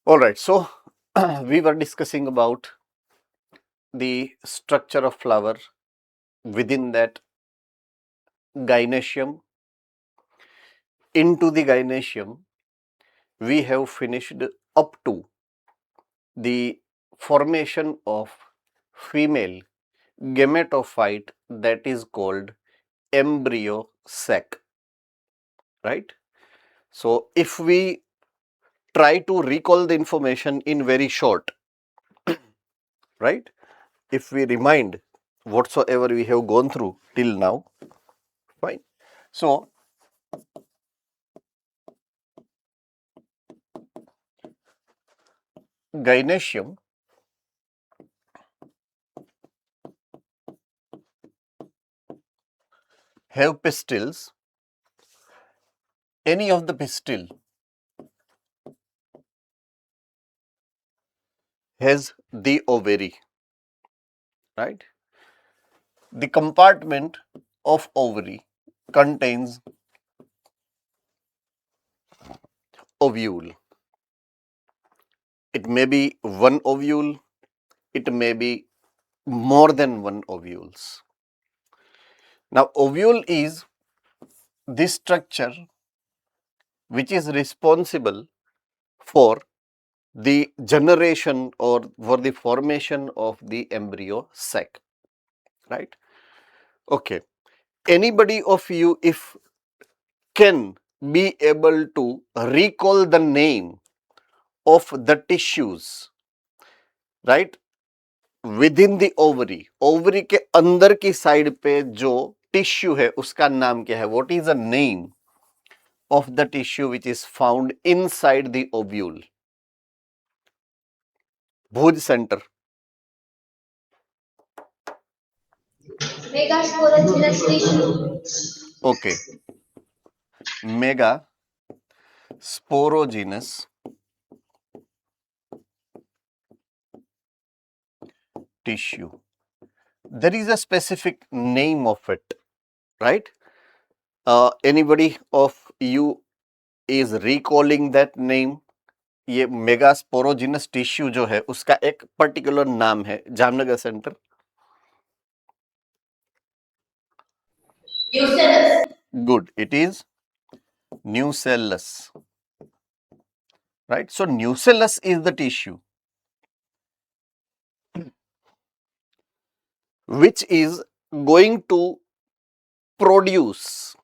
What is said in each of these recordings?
All right, so we were discussing about the structure of flower, within that gynoecium. Into the gynoecium, we have finished up to the formation of female gametophyte, that is called embryo sac, right? So if we try to recall the information in very short, right? If we remind whatsoever we have gone through till now, fine. So gynoecium have pistils. Any of the pistil has the ovary, right? The compartment of ovary contains ovule. It may be one ovule, it may be more than one ovules. Now, ovule is this structure which is responsible for the generation or for the formation of the embryo sac, right? Okay. Anybody of you, if can be able to recall the name of the tissues, right, within the ovary, ovary के अंदर की side पे जो tissue है उसका नाम क्या है? What is the name of the tissue which is found inside the ovule? Bhuj centre. Megasporogenous tissue. Okay. Megasporogenous tissue. There is a specific name of it, right? Anybody of you is recalling that name? ये मेगास्पोरोजिनस tissue जो है उसका एक particular नाम है. Jamnagar centre. Good. It is nucellus, right? So nucellus is the tissue which is going to produce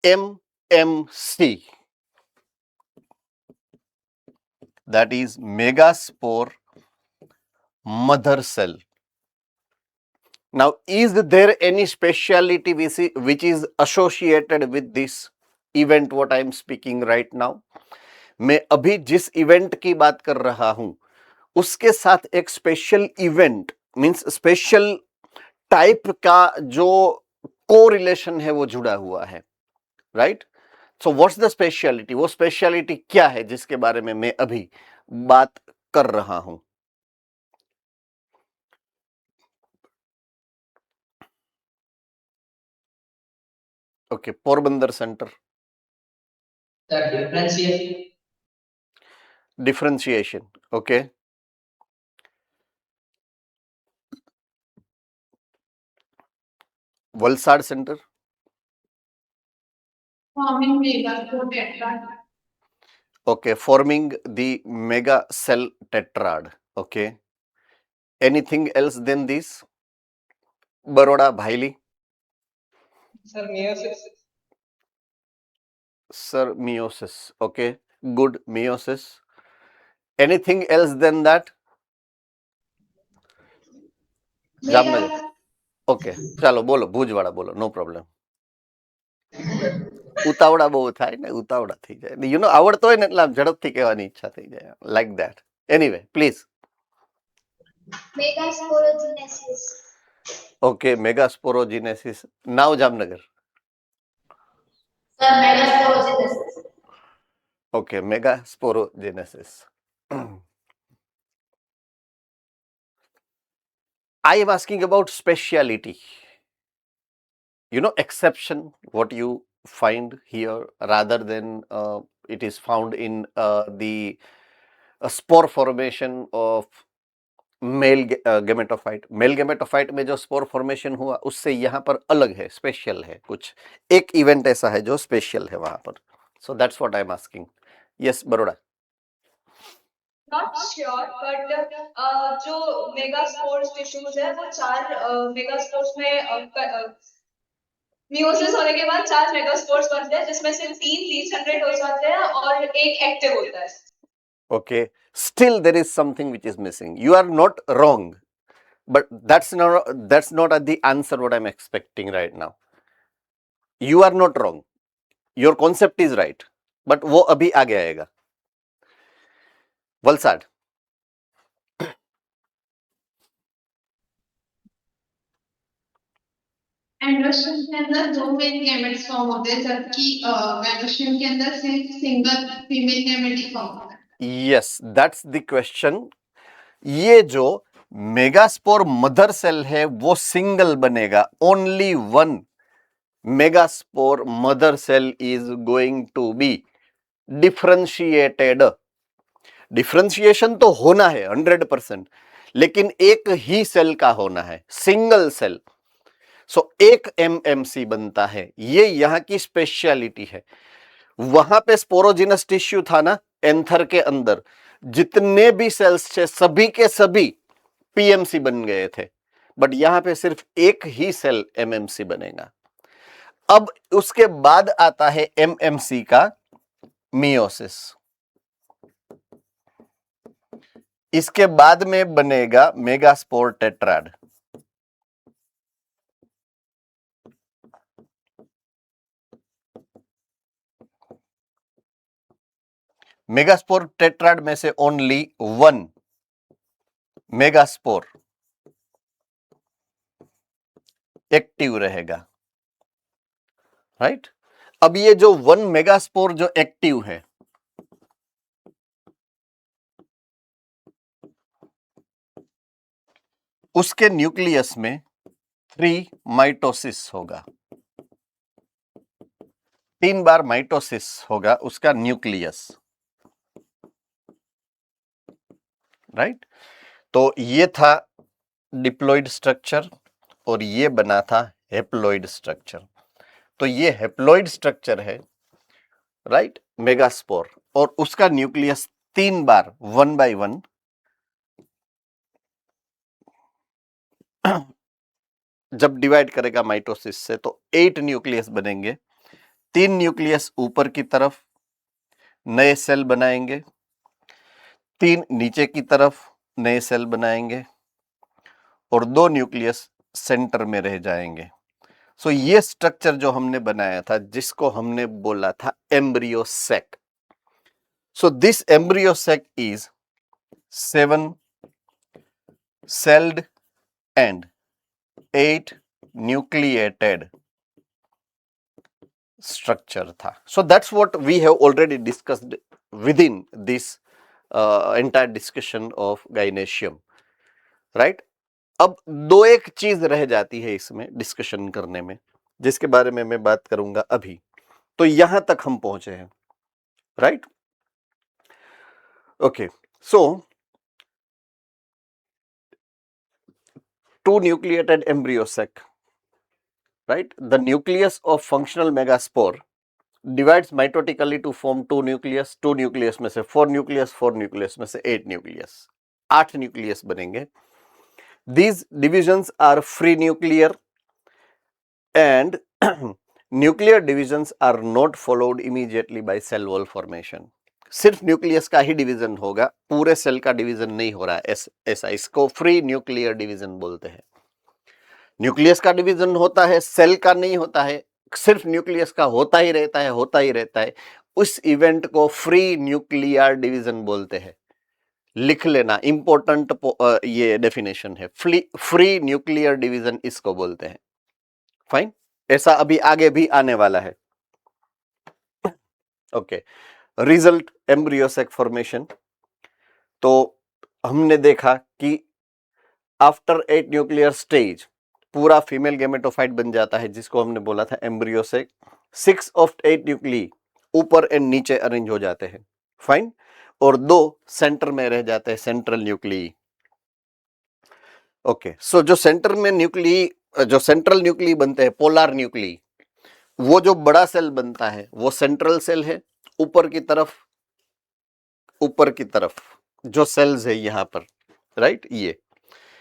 MMC, that is megaspore mother cell. Now, is there any speciality which is associated with this event what I am speaking right now? मैं अभी जिस event की बात कर रहा हूं उसके साथ एक special event means special type का जो कोरिलेशन है वो जुड़ा हुआ है, right? So what's the speciality? वो स्पेशलिटी क्या है जिसके बारे में मैं अभी बात कर रहा हूं? Okay, Porbandar centre. Differentiation. Okay. Valsad Center. Forming megaspore tetrad. Okay, forming the mega cell tetrad. Okay. Anything else than this? Baroda, Bhaili. Sir, meiosis. Sir, meiosis. Okay. Good, meiosis. Anything else than that? Jamnagar. Okay. ચાલો બોલો ભુજવાળા બોલો. No problem. ઉતાવળા બહુ થાય ને, ઉતાવળા થઈ જાય. You know આવડતો હોય ને એટલે આમ ઝડપથી કહેવાની ઈચ્છા થઈ જાય. Like that. Anyway, please. Megasporogenesis. Okay, megasporogenesis. Now Jamnagar. Sir, megasporogenesis. Okay, megasporogenesis. I am asking about speciality. You know, exception, what you find here rather than it is found in the spore formation of mail gametophyte. Mail gametophyte में जो spore formation हुआ उससे यहाँ पर अलग है, special है, कुछ एक इवेंट ऐसा है जो स्पेशल है वहां पर. सो that's what I am asking. Yes Baroda. Not sure but जो मेगा स्पोर्स टिश्यूज है वो 4 मेगा स्पोर्स में मियोसिस होने के बाद 4 मेगा स्पोर्स बनते हैं जिसमें से 3 लीचेंड्रेट हो जाते हैं और एक एक्टिव होता है. Okay, still there is something which is missing. You are not wrong, but that's not the answer what I'm expecting right now. You are not wrong. Your concept is right, but वो अभी आगे आएगा. Valsad. Endosperm के अंदर 2 male gametes form होते हैं जबकि मेगास्पर्म के अंदर सिर्फ सिंगल फीमेल गैमेट ही फॉर्म होता है. Yes, that's the question. ये जो मेगास्पोर मदर सेल है वो सिंगल बनेगा. Only one megaspore mother cell is going to be differentiated. Differentiation तो होना है 100%, लेकिन एक ही सेल का होना है, सिंगल सेल. सो एक एमएमसी बनता है. ये यहाँ की स्पेशलिटी है. वहां पे स्पोरोजिनस टिश्यू था ना एंथर के अंदर, जितने भी सेल्स थे सभी के सभी पीएमसी बन गए थे, बट यहां पे सिर्फ एक ही सेल एमएमसी बनेगा. अब उसके बाद आता है एमएमसी का मियोसिस. इसके बाद में बनेगा मेगास्पोर टेट्राड. मेगास्पोर टेट्राड में से ओनली वन मेगास्पोर एक्टिव रहेगा. राइट. अब ये जो वन मेगास्पोर जो एक्टिव है, उसके न्यूक्लियस में 3 माइटोसिस होगा. 3 बार माइटोसिस होगा उसका न्यूक्लियस. राइट. तो ये था डिप्लॉइड स्ट्रक्चर और ये बना था हेप्लॉइड स्ट्रक्चर. तो ये हेप्लॉइड स्ट्रक्चर है. राइट. मेगास्पोर और उसका न्यूक्लियस 3 बार 1 by 1 जब डिवाइड करेगा माइटोसिस से तो 8 न्यूक्लियस बनेंगे. 3 न्यूक्लियस ऊपर की तरफ नए सेल बनाएंगे, 3 नीचे की तरफ नए सेल बनाएंगे और 2 न्यूक्लियस सेंटर में रह जाएंगे. सो ये स्ट्रक्चर जो हमने बनाया था जिसको हमने बोला था embryo sac. So this embryo sac is 7 celled and 8 nucleated structure था. So that's what we have already discussed within this entire discussion of gynoecium. Right. अब 2-1 चीज रह जाती है इसमें डिस्कशन करने में, जिसके बारे में मैं बात करूंगा अभी. तो यहां तक हम पहुंचे हैं. Right. Okay. So 2 nucleated embryo sac. Right. The nucleus of functional megaspore divides mitotically to form 2 nucleus. 2 nucleus में से 4 nucleus, 4 nucleus में से 8 nucleus. 8 nucleus बनेंगे. These divisions are free nuclear and nuclear divisions are not followed immediately by cell wall formation. सिर्फ nucleus का ही division होगा, पूरे cell का डिवीजन नहीं हो रहा है ऐसा. इसको फ्री न्यूक्लियर डिवीजन बोलते हैं. न्यूक्लियस का डिवीजन होता है, सेल का नहीं होता है. सिर्फ न्यूक्लियस का होता ही रहता है. उस इवेंट को फ्री न्यूक्लियर डिवीजन बोलते हैं. लिख लेना, इंपॉर्टेंट ये डेफिनेशन है. फ्री न्यूक्लियर डिवीजन इसको बोलते हैं. फाइन. ऐसा अभी आगे भी आने वाला है. Okay. Result embryo sac formation. तो हमने देखा कि आफ्टर 8 न्यूक्लियर स्टेज पूरा फीमेल गेमेटोफाइट बन जाता है, जिसको हमने बोला था एम्ब्रियो सेक. 6 of 8 न्यूक्ली ऊपर एंड नीचे अरेंज हो जाते हैं, फाइन, और 2 सेंटर में रह जाते हैं, सेंट्रल न्यूक्लियी। ओके, सो जो सेंटर में न्यूक्लियी, जो सेंट्रल न्यूक्लियी बनते हैं, पोलर न्यूक्लियी, वो जो बड़ा सेल बनता है वो सेंट्रल सेल है। ऊपर की तरफ जो सेल्स है यहां पर, राइट, ये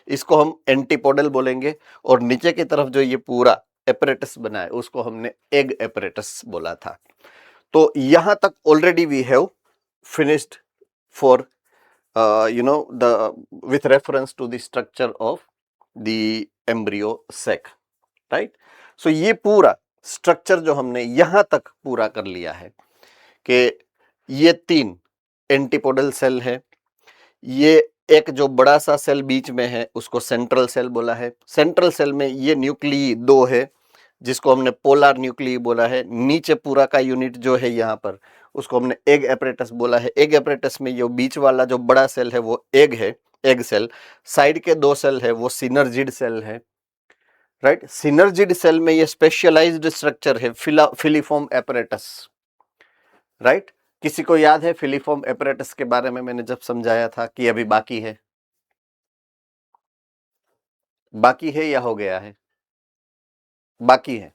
इसको हम एंटीपोडल बोलेंगे, और नीचे की तरफ जो ये पूरा एपरेटस बना है उसको हमने एग एपरेटस बोला था। तो यहां तक already we have finished for with reference to the structure of the embryo sac, right? So ये पूरा स्ट्रक्चर जो हमने यहां तक पूरा कर लिया है कि ये 3 एंटीपोडल सेल है, ये एक जो बड़ा सा सेल बीच में है उसको सेंट्रल सेल बोला है, सेंट्रल सेल में ये न्यूक्लियी 2 है जिसको हमने पोलर न्यूक्लियी बोला है, नीचे पूरा का यूनिट जो है यहाँ पर उसको हमने एग एपरेटस बोला है। एग एपरेटस में ये बीच वाला जो बड़ा सेल है वो एग है, एग सेल, साइड के 2 सेल है वो सिनर्जिड सेल है, राइट। सिनर्जिड सेल में ये स्पेशलाइज्ड स्ट्रक्चर है फिलीफॉर्म एपरेटस, राइट। किसी को याद है फिलीफॉर्म एपरेटस के बारे में मैंने जब समझाया था कि अभी बाकी है या हो गया है? बाकी है,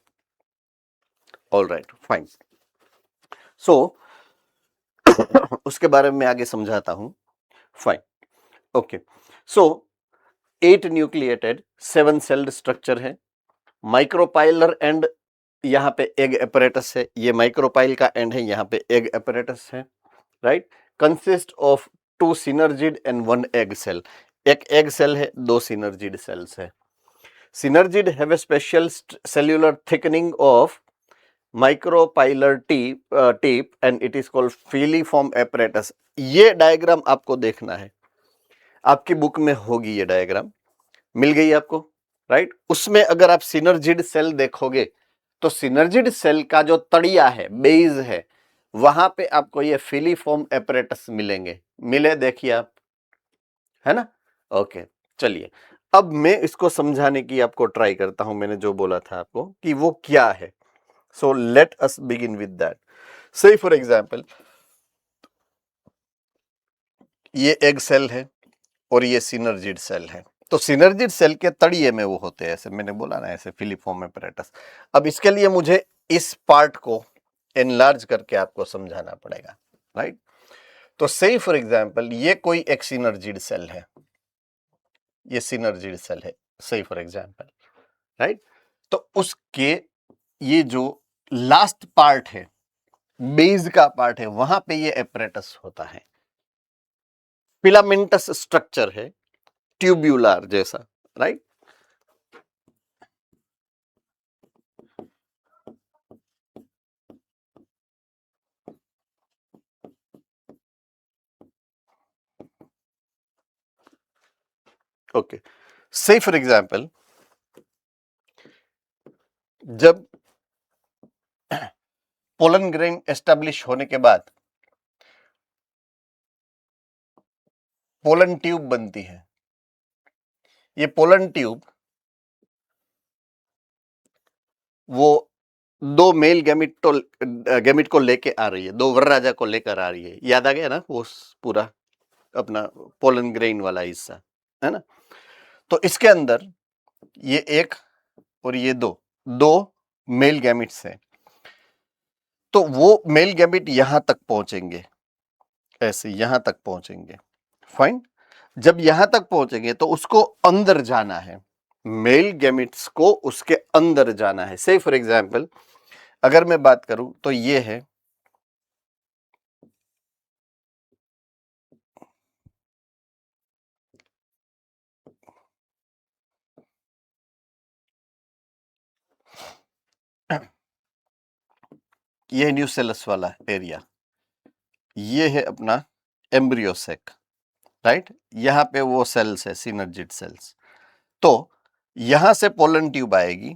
ऑल राइट, फाइन। सो उसके बारे में आगे समझाता हूं, फाइन, ओके। सो 8 न्यूक्लिएटेड 7 सेल्ड स्ट्रक्चर है, माइक्रोपाइलर एंड यहां पे एग एपरेटस है, ये माइक्रोपाइल का एंड है, यहां पे एग एपरेटस है, right. Consist of 2 synergid and 1 egg cell, एक एग सेल है, 2 सिनर्जिड सेल्स है। Synergid have a special cellular thickening of micropylar tip and it is called filiform apparatus. ये डायग्राम आपको देखना है, आपकी बुक में होगी, ये डायग्राम मिल गई आपको, राइट। उसमें अगर आप सिनर्जिड सेल देखोगे तो सिनर्जिड सेल का जो तड़िया है, बेस है, वहां पे आपको ये फिलीफॉर्म एपरेटस मिलेंगे, मिले देखिए आप, है ना। ओके, चलिए अब मैं इसको समझाने की आपको ट्राई करता हूं, मैंने जो बोला था आपको कि वो क्या है। So let us begin with that. Say for example, ये एग सेल है और ये सिनर्जिड सेल है। तो सिनर्जिड सेल के तड़िए में वो होते हैं, ऐसे मैंने बोला ना, ऐसे फिलीफॉर्म एपरेटस। अब इसके लिए मुझे इस पार्ट को एनलार्ज करके आपको समझाना पड़ेगा, राइट। तो से फॉर एग्जांपल ये कोई एक सिनर्जिड सेल है, ये सिनर्जिड सेल है, से फॉर एग्जांपल, राइट। तो उसके ये जो लास्ट पार्ट है, बेस का पार्ट है, वहां पे ये एपरेटस होता है, फिलामेंटस स्ट्रक्चर है, ट्यूब्यूलर जैसा, राइट। ओके, से फॉर एग्जांपल जब पोलन ग्रेन एस्टेब्लिश होने के बाद पोलन ट्यूब बनती है, ये पोलन ट्यूब वो 2 मेल गैमिट को लेके आ रही है, 2 वरराजा को लेकर आ रही है, याद आ गया ना वो पूरा अपना पोलन ग्रेन वाला हिस्सा, है ना। तो इसके अंदर ये 1 और ये 2 मेल गैमिट्स हैं, तो वो मेल गैमिट यहां तक पहुंचेंगे, ऐसे यहां तक पहुंचेंगे, फाइन। जब यहां तक पहुंचेंगे तो उसको अंदर जाना है, मेल गैमिट्स को उसके अंदर जाना है। से फॉर एग्जांपल अगर मैं बात करूं तो ये है, ये न्यूसेलस वाला एरिया, ये है अपना एम्ब्रियो सेक, राइट। यहां पे वो सेल्स है, सिनर्जिड सेल्स। तो यहां से पोलन ट्यूब आएगी,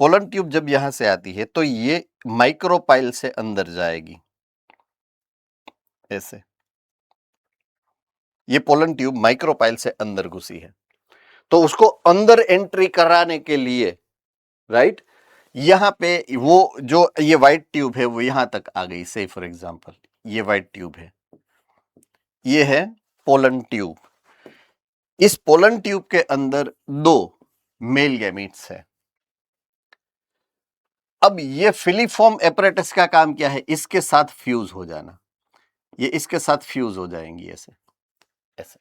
पोलन ट्यूब जब यहां से आती है तो ये माइक्रोपाइल से अंदर जाएगी, ऐसे ये पोलन ट्यूब माइक्रोपाइल से अंदर घुसी है, तो उसको अंदर एंट्री कराने के लिए, राइट। यहाँ पे वो जो ये व्हाइट ट्यूब है वो यहाँ तक आ गई, से फॉर एग्जांपल ये व्हाइट ट्यूब है, ये है पोलन ट्यूब। इस पोलन ट्यूब के अंदर 2 मेल गैमीट्स है। अब ये फिलीफॉर्म एपरेटस का काम क्या है, इसके साथ फ्यूज हो जाना। ये इसके साथ फ्यूज हो जाएंगी ऐसे ऐसे,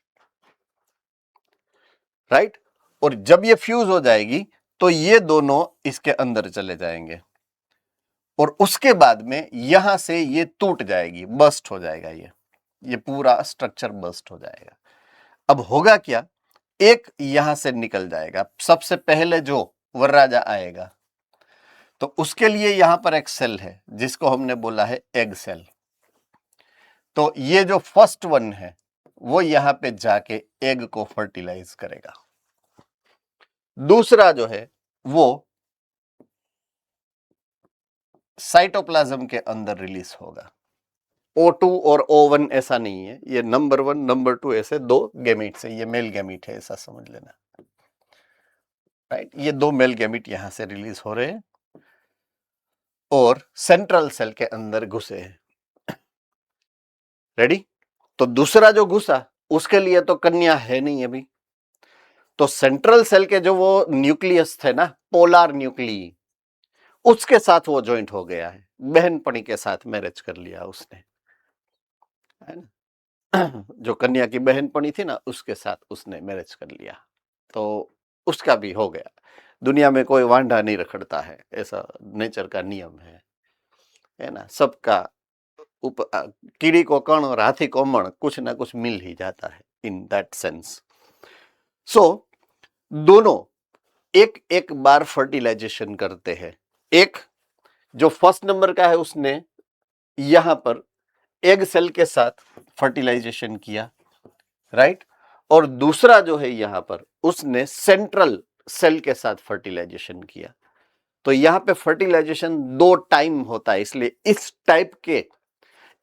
राइट। और जब ये फ्यूज हो जाएगी तो ये दोनों इसके अंदर चले जाएंगे और उसके बाद में यहां से ये टूट जाएगी, बस्ट हो जाएगा, ये पूरा स्ट्रक्चर बस्ट हो जाएगा। अब होगा क्या, एक यहां से निकल जाएगा, सबसे पहले जो वरराजा आएगा, तो उसके लिए यहां पर एक सेल है जिसको हमने बोला है एग सेल। तो ये जो फर्स्ट वन है वो यहां पे जाके एग को फर्टिलाइज करेगा। दूसरा जो है वो साइटोप्लाज्म के अंदर रिलीज होगा। O2 और O1 ऐसा नहीं है, ये नंबर 1 नंबर 2 ऐसे 2 गैमीट्स है, ये मेल गैमीट है ऐसा समझ लेना, राइट। ये 2 मेल गैमीट यहां से रिलीज हो रहे हैं और सेंट्रल सेल के अंदर घुसे हैं। रेडी। तो दूसरा जो घुसा उसके लिए तो कन्या है नहीं अभी, तो सेंट्रल सेल के जो वो न्यूक्लियस थे ना, पोलर न्यूक्ली, उसके साथ वो ज्वाइंट हो गया है, बहनपणी के साथ मैरिज कर लिया उसने, है ना। जो कन्या की बहनपणी थी ना उसके साथ उसने मैरिज कर लिया, तो उसका भी हो गया। दुनिया में कोई वांढा नहीं रखड़ता है, ऐसा नेचर का नियम है ना। सबका कीड़ी को कण और हाथी को मण, कुछ ना कुछ मिल ही जाता है इन दैट सेंस। सो दोनों एक एक बार फर्टिलाइजेशन करते हैं। एक जो फर्स्ट नंबर का है उसने यहां पर एग सेल के साथ फर्टिलाइजेशन किया, राइट। और दूसरा जो है यहां पर उसने सेंट्रल सेल के साथ फर्टिलाइजेशन किया। तो यहां पे फर्टिलाइजेशन 2 टाइम होता है, इसलिए इस टाइप के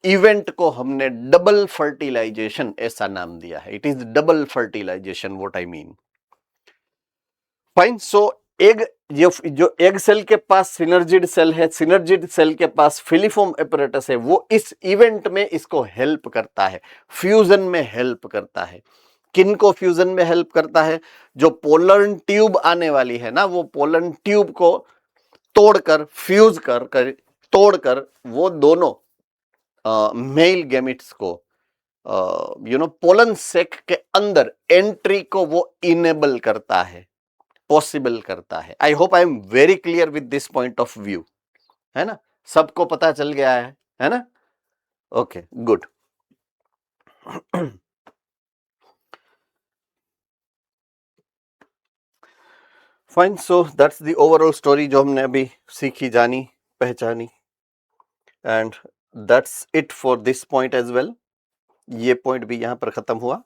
इवेंट को हमने डबल फर्टिलाइजेशन ऐसा नाम दिया है। It is double fertilization, what I mean. Fine. So egg, जो एग सेल के पास सिनर्जिड सेल है, सिनर्जिड सेल के पास फिलीफॉर्म एपरेटस है, वो इस इवेंट में इसको हेल्प करता है, फ्यूजन में हेल्प करता है। किनको फ्यूजन में हेल्प करता है, जो पोलन ट्यूब आने वाली है ना, वो पोलन ट्यूब को तोड़कर फ्यूज कर तोड़कर वो दोनों मेल गैमिट्स को पोलन सेक के अंदर एंट्री को वो इनेबल करता है, पॉसिबल करता है। I hope I am very clear with this point of view, है ना। सबको पता चल गया है ना। Okay, good. Fine. So that's the overall story जो हमने अभी सीखी, जानी, पहचानी, and that's it for this point as well. ये पॉइंट भी यहां पर खत्म हुआ।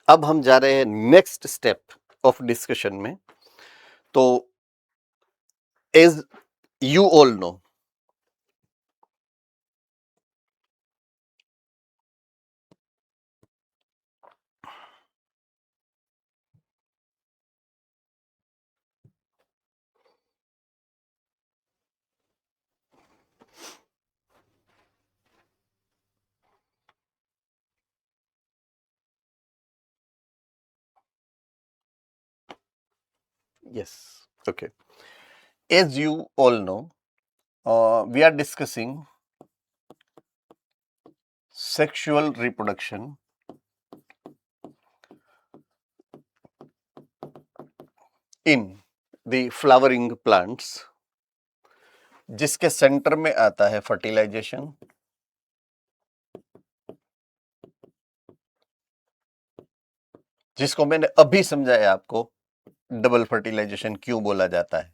अब हम जा रहे हैं नेक्स्ट स्टेप ऑफ डिस्कशन में। तो as you all know, yes, okay, as you all know, we are discussing sexual reproduction in the flowering plants, जिसके सेंटर में आता है फर्टिलाइजेशन, जिसको मैंने अभी समझाया आपको डबल फर्टिलाइजेशन क्यों बोला जाता है।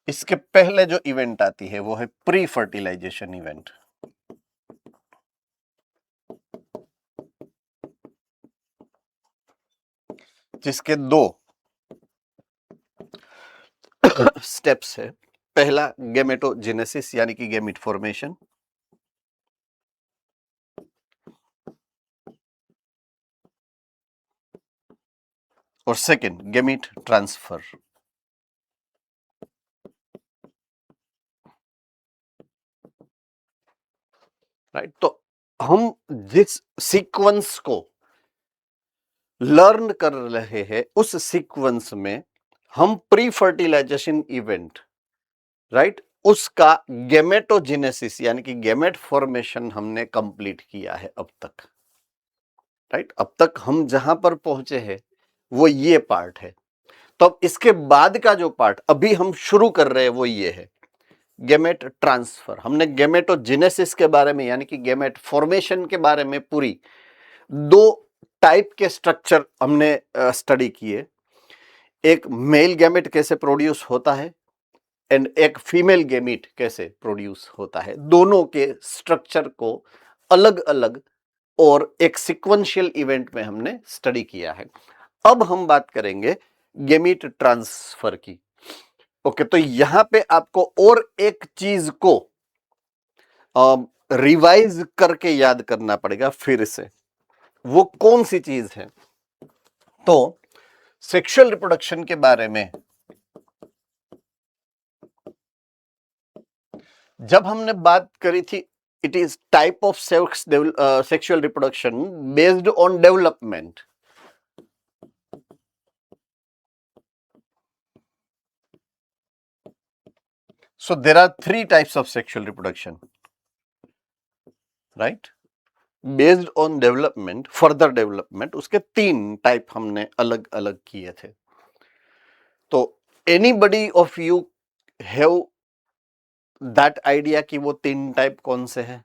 इसके पहले जो इवेंट आती है वो है प्री फर्टिलाइजेशन इवेंट, जिसके 2 स्टेप्स है। पहला गैमेटोजेनेसिस यानी कि गैमिट फॉर्मेशन, और सेकंड गैमीट ट्रांसफर। राइट, तो हम जिस सीक्वेंस को लर्न कर रहे हैं उस सीक्वेंस में हम प्री फर्टिलाइजेशन इवेंट, राइट, उसका गैमेटोजेनेसिस यानी कि गैमेट फॉर्मेशन हमने कंप्लीट किया है अब तक। राइट, अब तक हम जहां पर पहुंचे हैं वो ये पार्ट है। तो अब इसके बाद का जो पार्ट अभी हम शुरू कर रहे हैं वो ये है गैमेट ट्रांसफर। हमने गैमेटोजेनेसिस के बारे में यानी कि गैमेट फॉर्मेशन के बारे में पूरी 2 टाइप के स्ट्रक्चर हमने स्टडी किए। एक मेल गैमेट कैसे प्रोड्यूस होता है एंड एक फीमेल गैमेट कैसे प्रोड्यूस होता है। दोनों के स्ट्रक्चर को अलग अलग और एक सीक्वेंशियल इवेंट में हमने स्टडी किया है। अब हम बात करेंगे गैमेट ट्रांसफर की। ओके, तो यहां पे आपको और एक चीज को रिवाइज करके याद करना पड़ेगा फिर से। वो कौन सी चीज है? तो सेक्सुअल रिप्रोडक्शन के बारे में जब हमने बात करी थी, it is type of sexual reproduction based on development. So there are 3 types of sexual reproduction, right? Based on development, further development, उसके 3 टाइप हमने अलग अलग किए थे। तो anybody of you have that idea कि वो 3 टाइप कौन से हैं?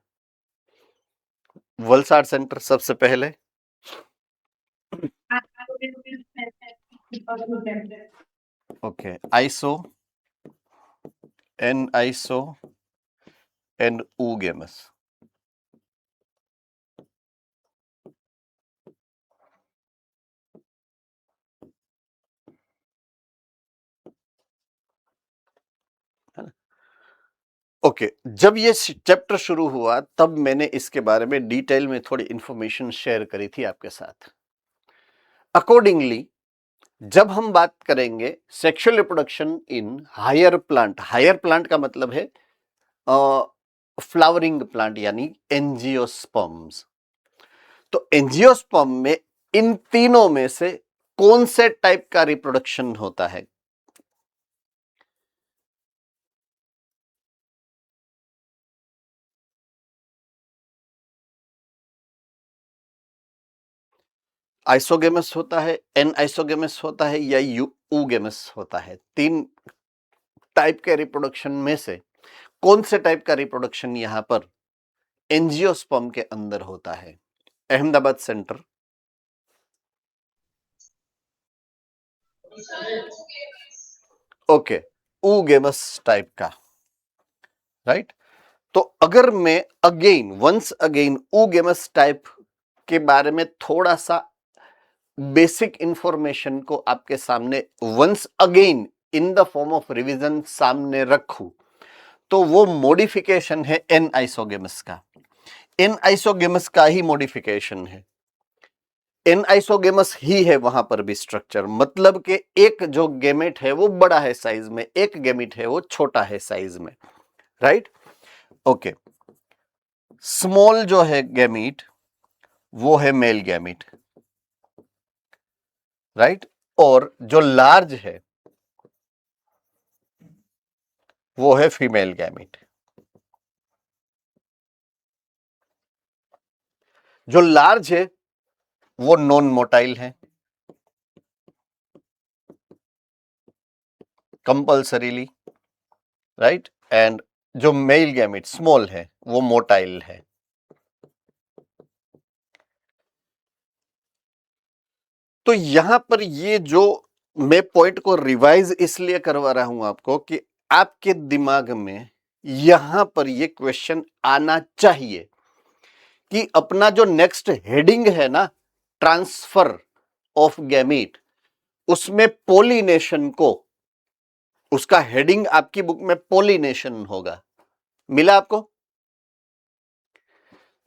वलसाड सेंटर सबसे पहले। Okay, iso, aniso and oogamous। Okay, जब ये चैप्टर शुरू हुआ तब मैंने इसके बारे में डिटेल में थोड़ी इंफॉर्मेशन शेयर करी थी आपके साथ। अकॉर्डिंगली जब हम बात करेंगे sexual reproduction in higher plant का मतलब है फ्लावरिंग प्लांट यानी एंजियोस्पर्म्स। तो एंजियोस्पर्म में इन तीनों में से कौन से टाइप का रिप्रोडक्शन होता है? आइसोगेमस होता है, एन आइसोगेमस होता है या oogamous होता है। 3 टाइप के रिप्रोडक्शन में से कौन से टाइप का रिप्रोडक्शन यहां पर एंजियोस्पर्म के अंदर होता है? Ahmedabad centre. Okay, oogamous type का, राइट। तो अगर मैं वंस अगेन oogamous टाइप के बारे में थोड़ा सा बेसिक इंफॉर्मेशन को आपके सामने once again in the form of revision सामने रखूं, तो वो मॉडिफिकेशन है एन आइसोगेमस का। एन आइसोगेमस का ही मॉडिफिकेशन है, एन आइसोगेमस ही है वहां पर भी स्ट्रक्चर। मतलब कि एक जो गैमेट है वो बड़ा है साइज में, एक गैमेट है वो छोटा है साइज में, राइट। ओके, स्मॉल जो है गैमेट वो है मेल गैमेट, राइट, और जो लार्ज है वो है फीमेल गैमेट। जो लार्ज है वो नॉन मोटाइल है, कंपल्सरीली, राइट, एंड जो मेल गैमेट स्मॉल है वो मोटाइल है। तो यहां पर ये जो मैं पॉइंट को रिवाइज इसलिए करवा रहा हूं आपको कि आपके दिमाग में यहां पर ये क्वेश्चन आना चाहिए कि अपना जो नेक्स्ट हेडिंग है ना, ट्रांसफर ऑफ गैमीट, उसमें पोलिनेशन को, उसका हेडिंग आपकी बुक में पोलिनेशन होगा। मिला आपको?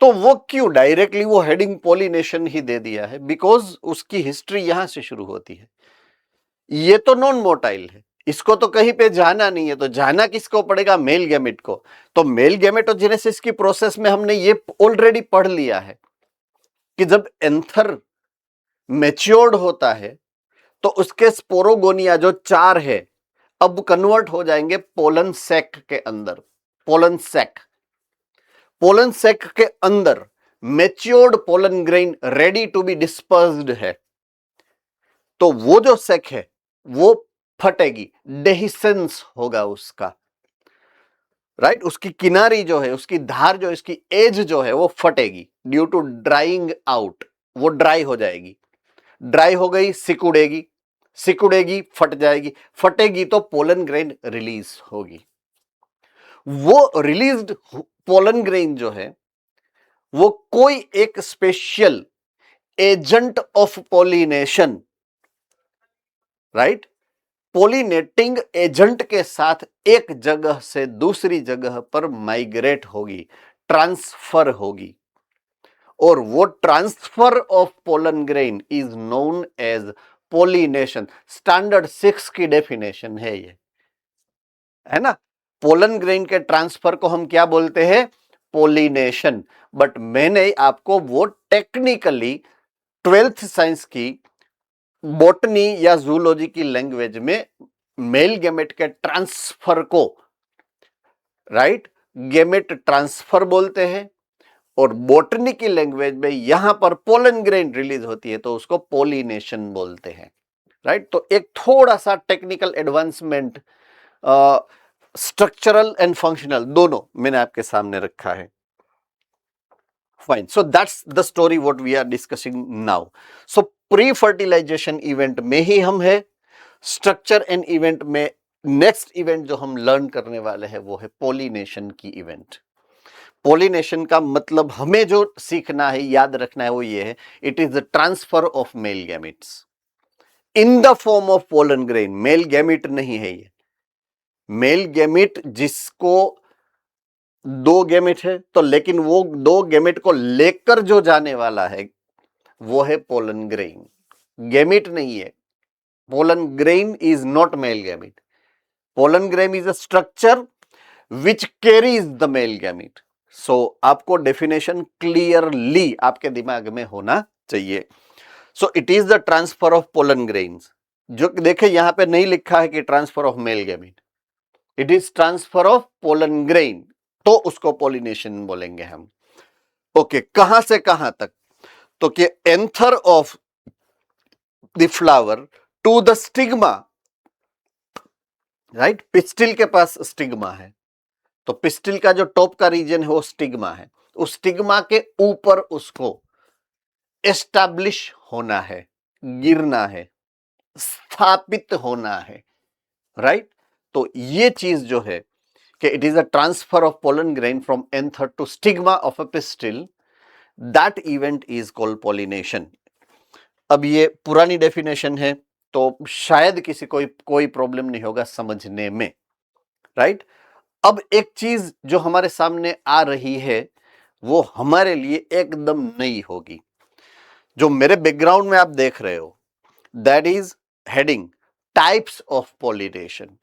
तो वो क्यों डायरेक्टली वो हेडिंग पॉलिनेशन ही दे दिया है? बिकॉज उसकी हिस्ट्री यहां से शुरू होती है। ये तो नॉन मोटाइल है, इसको तो कहीं पे जाना नहीं है, तो जाना किसको पड़ेगा? मेल गैमेट को। तो मेल गैमेटोजेनेसिस की प्रोसेस में हमने ये ऑलरेडी पढ़ लिया है कि जब एंथर मैच्योर्ड होता है तो उसके स्पोरोगोनिया जो 4 है अब कन्वर्ट हो जाएंगे पोलन सैक के अंदर। पोलन सैक, पोलन सैक के अंदर matured pollen grain ready to be dispersed है, तो वो जो सैक है वो फटेगी, डेहिसेंस होगा उसका, राइट? उसकी किनारी जो है, उसकी धार जो है, उसकी एज जो है वो फटेगी ड्यू टू ड्राइंग आउट, वो ड्राई हो जाएगी। ड्राई हो गई, सिकुड़ेगी, सिकुड़ेगी, फट जाएगी, फटेगी तो पोलन ग्रेन रिलीज होगी। वो रिलीज्ड पोलन ग्रेन जो है वो कोई एक special agent of pollination, right, pollinating agent के साथ एक जगह से दूसरी जगह पर माइग्रेट होगी, ट्रांसफर होगी, और वो transfer of pollen grain is known as pollination. Standard 6 की डेफिनेशन है ये, है ना? पोलन ग्रेन के ट्रांसफर को हम क्या बोलते हैं? पोलिनेशन। बट मैंने आपको वो टेक्निकली 12th साइंस की बॉटनी या जूलॉजी की लैंग्वेज में मेल गैमेट के ट्रांसफर को, राइट, गैमेट ट्रांसफर बोलते हैं, और बॉटनी की लैंग्वेज में यहां पर पोलन ग्रेन रिलीज होती है तो उसको पोलिनेशन बोलते हैं, राइट? तो एक थोड़ा सा technical advancement, structural and functional दोनों मैंने आपके सामने रखा है। Fine, so that's the story what we are discussing now. So pre fertilization event में ही हम है, स्ट्रक्चर एंड इवेंट में नेक्स्ट इवेंट जो हम लर्न करने वाले हैं वो है पोलिनेशन की इवेंट। पोलिनेशन का मतलब हमें जो सीखना है, याद रखना है, वो ये है, it is the transfer of male gametes in the form of pollen grain. Male gamete नहीं है ये। मेल गैमेट जिसको 2 गैमेट है तो, लेकिन वो 2 गैमेट को लेकर जो जाने वाला है वो है पोलन ग्रेन, गैमेट नहीं है। Pollen grain is not male gamete. Pollen grain is a structure which carries the male gamete. So आपको डेफिनेशन क्लियरली आपके दिमाग में होना चाहिए। So it is the transfer of pollen grains. जो देखे यहां पे नहीं लिखा है कि transfer of male gamete, it is transfer of pollen grain, तो उसको पोलिनेशन बोलेंगे हम। ओके, कहां से कहां तक? तो कि anther of the flower to the stigma, right? Pistil के पास स्टिग्मा है, तो पिस्टिल का जो टॉप का रीजन है वो स्टिग्मा है। उस स्टिग्मा के ऊपर उसको एस्टैब्लिश होना है, गिरना है, स्थापित होना है, राइट? तो ये चीज जो है कि it is a transfer of pollen grain from anther to stigma of a pistil, that event is called pollination. अब ये पुरानी डेफिनेशन है तो शायद किसी कोई प्रॉब्लम नहीं होगा समझने में, राइट? अब एक चीज जो हमारे सामने आ रही है वो हमारे लिए एकदम नई होगी। जो मेरे बैकग्राउंड में आप देख रहे हो, that is heading types of pollination.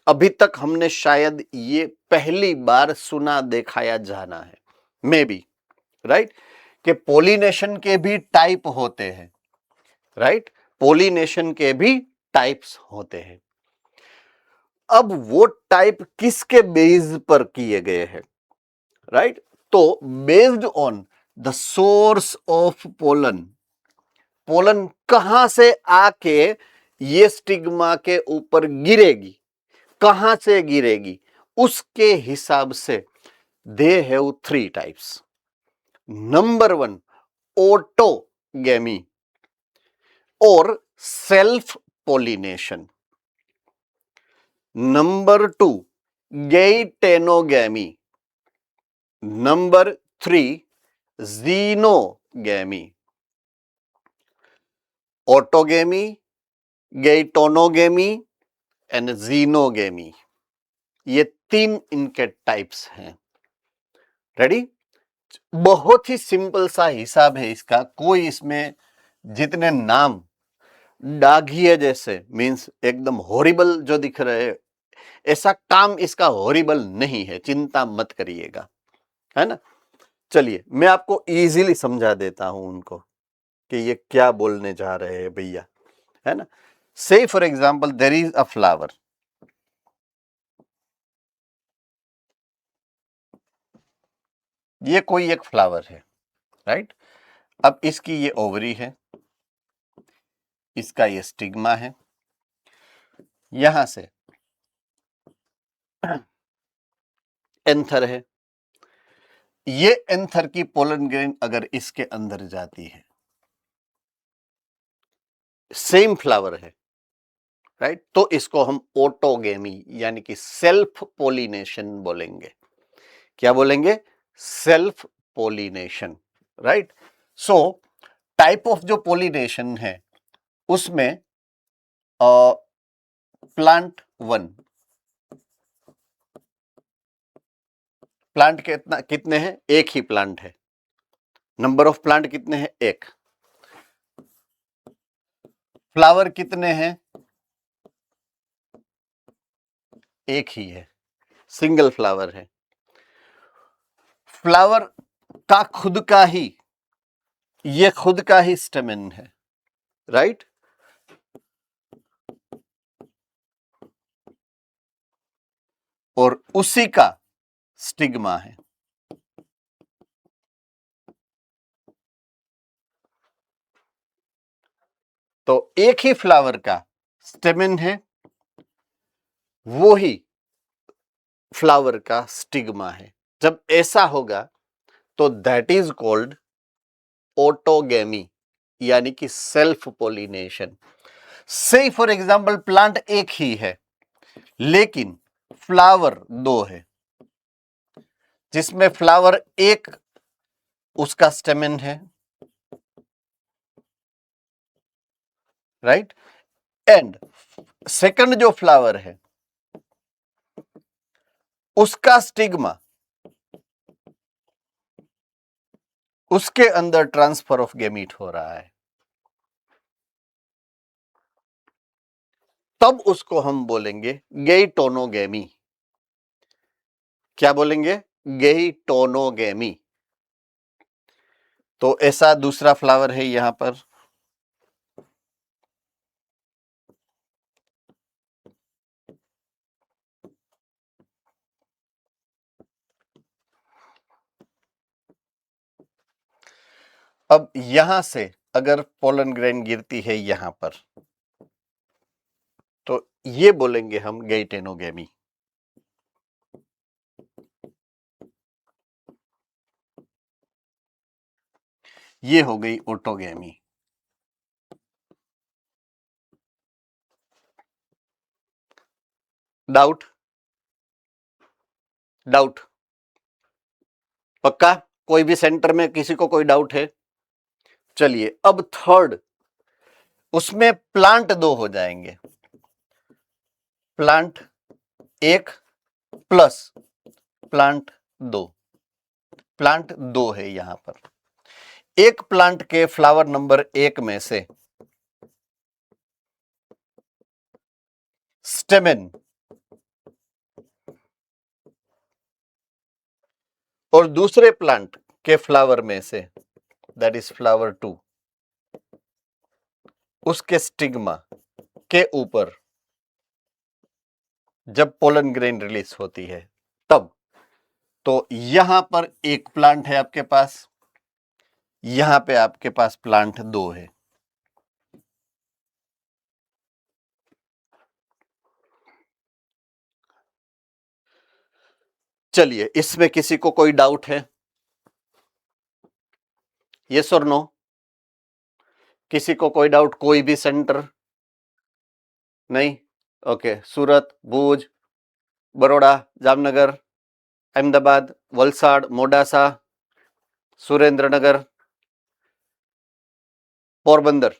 अभी तक हमने शायद ये पहली बार सुना, देखा या जाना है, मे बी, राइट? कि पोलिनेशन के भी टाइप होते हैं, राइट? पोलिनेशन के भी टाइप्स होते हैं। अब वो टाइप किसके बेस पर किए गए हैं, राइट? तो based on the source of pollen, pollen कहां से आके ये स्टिग्मा के ऊपर गिरेगी, कहां से गिरेगी, उसके हिसाब से they have 3 types. Number 1, autogamy और self pollination. Number 2, geitonogamy. Number 3, xenogamy. Autogamy, geitonogamy and xenogamy, ये 3 इनके टाइप्स हैं। रेडी? बहुत ही सिंपल सा हिसाब है इसका, कोई इसमें जितने नाम डाघिए जैसे मींस एकदम हॉरिबल जो दिख रहे हैं, ऐसा काम इसका हॉरिबल नहीं है, चिंता मत करिएगा, है ना। चलिए मैं आपको इजीली समझा देता हूं उनको कि ये क्या बोलने जा रहे हैं भैया, है ना। Say for example there is a flower, ये कोई एक फ्लावर है, राइट। अब इसकी ये ओवरी है, इसका ये स्टिग्मा है, यहां से एंथर है, ये एंथर की पोलन ग्रेन अगर इसके अंदर जाती है, सेम फ्लावर है, राइट, तो इसको हम ऑटोगेमी यानी कि सेल्फ पोलिनेशन बोलेंगे। क्या बोलेंगे? Self pollination, right. So type of जो पोलिनेशन है उसमें प्लांट 1, प्लांट कितने हैं? एक ही प्लांट है। नंबर ऑफ प्लांट कितने हैं? एक। फ्लावर कितने हैं? एक ही है, सिंगल फ्लावर है। फ्लावर का खुद का ही, ये खुद का ही स्टेमेन है, राइट। और उसी का स्टिग्मा है। तो एक ही फ्लावर का स्टेमेन है, वो ही फ्लावर का स्टिग्मा है। जब ऐसा होगा तो दैट इज कॉल्ड ऑटोगेमी यानी कि सेल्फ पोलिनेशन। से फॉर एग्जाम्पल प्लांट एक ही है लेकिन फ्लावर दो है, जिसमें फ्लावर एक उसका स्टेमेन है, राइट, एंड सेकंड जो फ्लावर है उसका स्टिग्मा, उसके अंदर ट्रांसफर ऑफ गैमीट हो रहा है, तब उसको हम बोलेंगे गेइटोनोगेमी। क्या बोलेंगे? गेइटोनोगेमी। तो ऐसा दूसरा फ्लावर है यहां पर, अब यहां से अगर पोलन ग्रेन गिरती है यहां पर, तो ये बोलेंगे हम गेइटेनोगेमी। ये हो गई ऑटोगेमी। डाउट? डाउट? पक्का? कोई भी सेंटर में किसी को कोई डाउट है? चलिए अब थर्ड, उसमें प्लांट दो हो जाएंगे, प्लांट एक प्लस प्लांट दो। प्लांट दो है यहां पर। एक प्लांट के फ्लावर नंबर एक में से स्टेमेन और दूसरे प्लांट के फ्लावर में से दैट इज फ्लावर 2 उसके स्टिग्मा के ऊपर जब पोलन ग्रेन रिलीज होती है तब, तो यहां पर एक प्लांट है आपके पास, यहां पे आपके पास प्लांट दो है। चलिए इसमें किसी को कोई डाउट है? यस और नो? किसी को कोई डाउट? कोई भी सेंटर नहीं? ओके, सूरत, भुज, बड़ोड़ा, जामनगर, अहमदाबाद, वलसाड, मोडासा, सुरेंद्रनगर, पोरबंदर,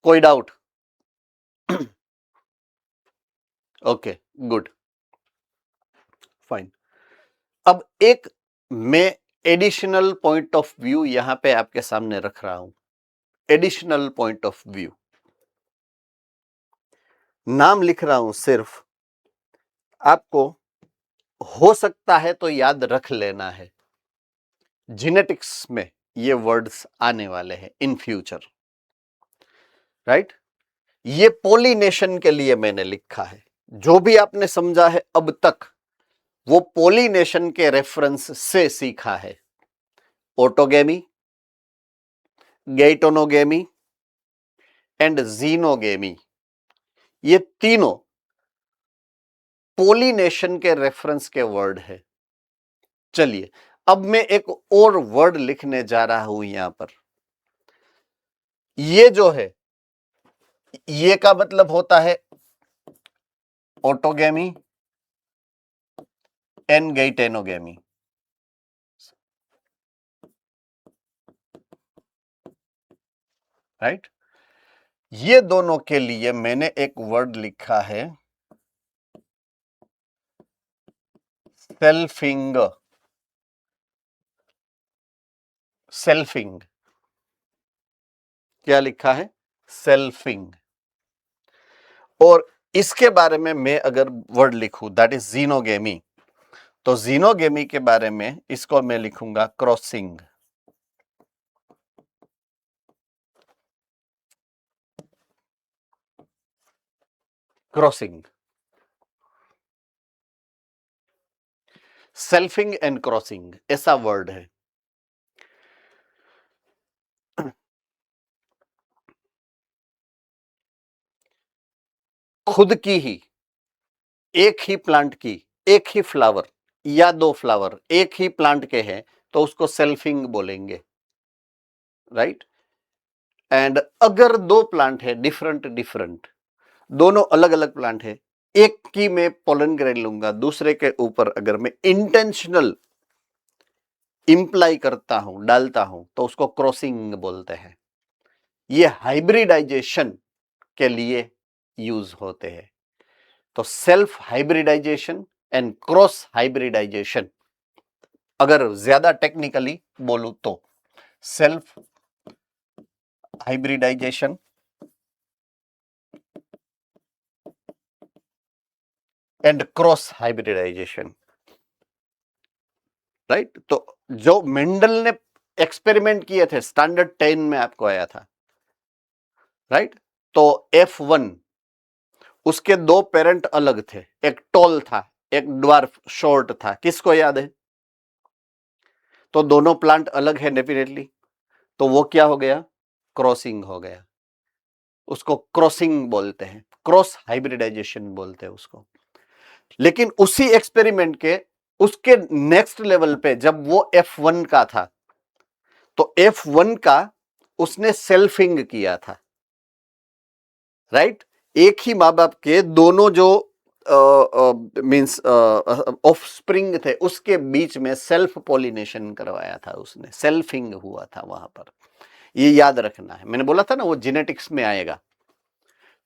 कोई डाउट? Okay good fine. अब एक मैं एडिशनल पॉइंट ऑफ व्यू यहां पे आपके सामने रख रहा हूं। एडिशनल पॉइंट ऑफ व्यू, नाम लिख रहा हूं सिर्फ, आपको हो सकता है तो याद रख लेना है। जेनेटिक्स में ये वर्ड्स आने वाले हैं इन फ्यूचर, राइट। ये पोलिनेशन के लिए मैंने लिखा है। जो भी आपने समझा है अब तक वो पोलिनेशन के रेफरेंस से सीखा है। ऑटोगेमी, गैटोनोगेमी एंड जीनोगेमी, ये तीनों पोलिनेशन के रेफरेंस के वर्ड है। चलिए अब मैं एक और वर्ड लिखने जा रहा हूं यहां पर। ये जो है, ये का मतलब होता है ऑटोगेमी एंड गैटेनोगेमी। राइट, ये दोनों के लिए मैंने एक वर्ड लिखा है सेल्फिंग। सेल्फिंग, क्या लिखा है? सेल्फिंग। और इसके बारे में मैं अगर वर्ड लिखूं दैट इज जीनोगेमी, तो जीनोगेमी के बारे में इसको मैं लिखूंगा crossing. Crossing, selfing and crossing ऐसा वर्ड है। खुद की ही, एक ही प्लांट की एक ही फ्लावर या दो फ्लावर एक ही प्लांट के हैं तो उसको सेल्फिंग बोलेंगे, राइट। एंड अगर दो प्लांट है डिफरेंट डिफरेंट, दोनों अलग अलग प्लांट है, एक की मैं पोलन ग्रेन लूंगा, दूसरे के ऊपर अगर मैं इंटेंशनल इंप्लाई करता हूं, डालता हूं, तो उसको क्रॉसिंग बोलते हैं। ये हाइब्रिडाइजेशन के लिए यूज होते हैं। तो self hybridization and cross hybridization, अगर ज्यादा टेक्निकली बोलूं तो self hybridization and cross hybridization, right. तो जो मेंडल ने एक्सपेरिमेंट किए थे स्टैंडर्ड 10 में आपको आया था, राइट। तो F1, उसके दो पेरेंट अलग थे, एक टॉल था एक ड्वार्फ शॉर्ट था, किसको याद है? तो दोनों प्लांट अलग है डेफिनेटली, तो वो क्या हो गया? क्रॉसिंग हो गया। उसको क्रॉसिंग बोलते हैं, क्रॉस हाइब्रिडाइजेशन बोलते हैं उसको। लेकिन उसी एक्सपेरिमेंट के उसके नेक्स्ट लेवल पे जब वो F1 का था, तो F1 का उसने सेल्फिंग किया था, राइट। एक ही माँ बाप के दोनों जो मींस ऑफस्प्रिंग थे उसके बीच में सेल्फ पॉलिनेशन करवाया था उसने, सेल्फिंग हुआ था वहां पर। ये याद रखना है, मैंने बोला था ना वो जेनेटिक्स में आएगा,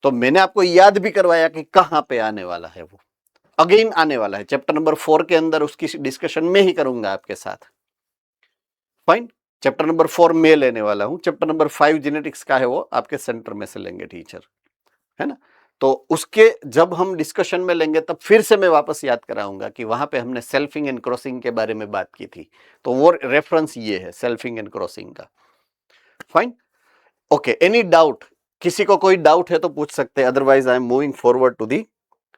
तो मैंने आपको याद भी करवाया कि कहां पे आने वाला है। वो अगेन आने वाला है चैप्टर नंबर 4 के अंदर, उसकी डिस्कशन में ही करूंगा आपके साथ। फाइन, चैप्टर नंबर 4 में लेने वाला हूं। चैप्टर नंबर 5 जेनेटिक्स का है, वो आपके सेंटर में से लेंगे टीचर, है ना। तो उसके जब हम डिस्कशन में लेंगे तब फिर से मैं वापस याद कराऊंगा कि वहां पे हमने सेल्फिंग एंड क्रॉसिंग के बारे में बात की थी, तो वो रेफरेंस ये है सेल्फिंग एंड क्रॉसिंग का। Fine, okay. Any doubt? किसी को कोई डाउट है तो पूछ सकते हैं, otherwise I am moving forward to the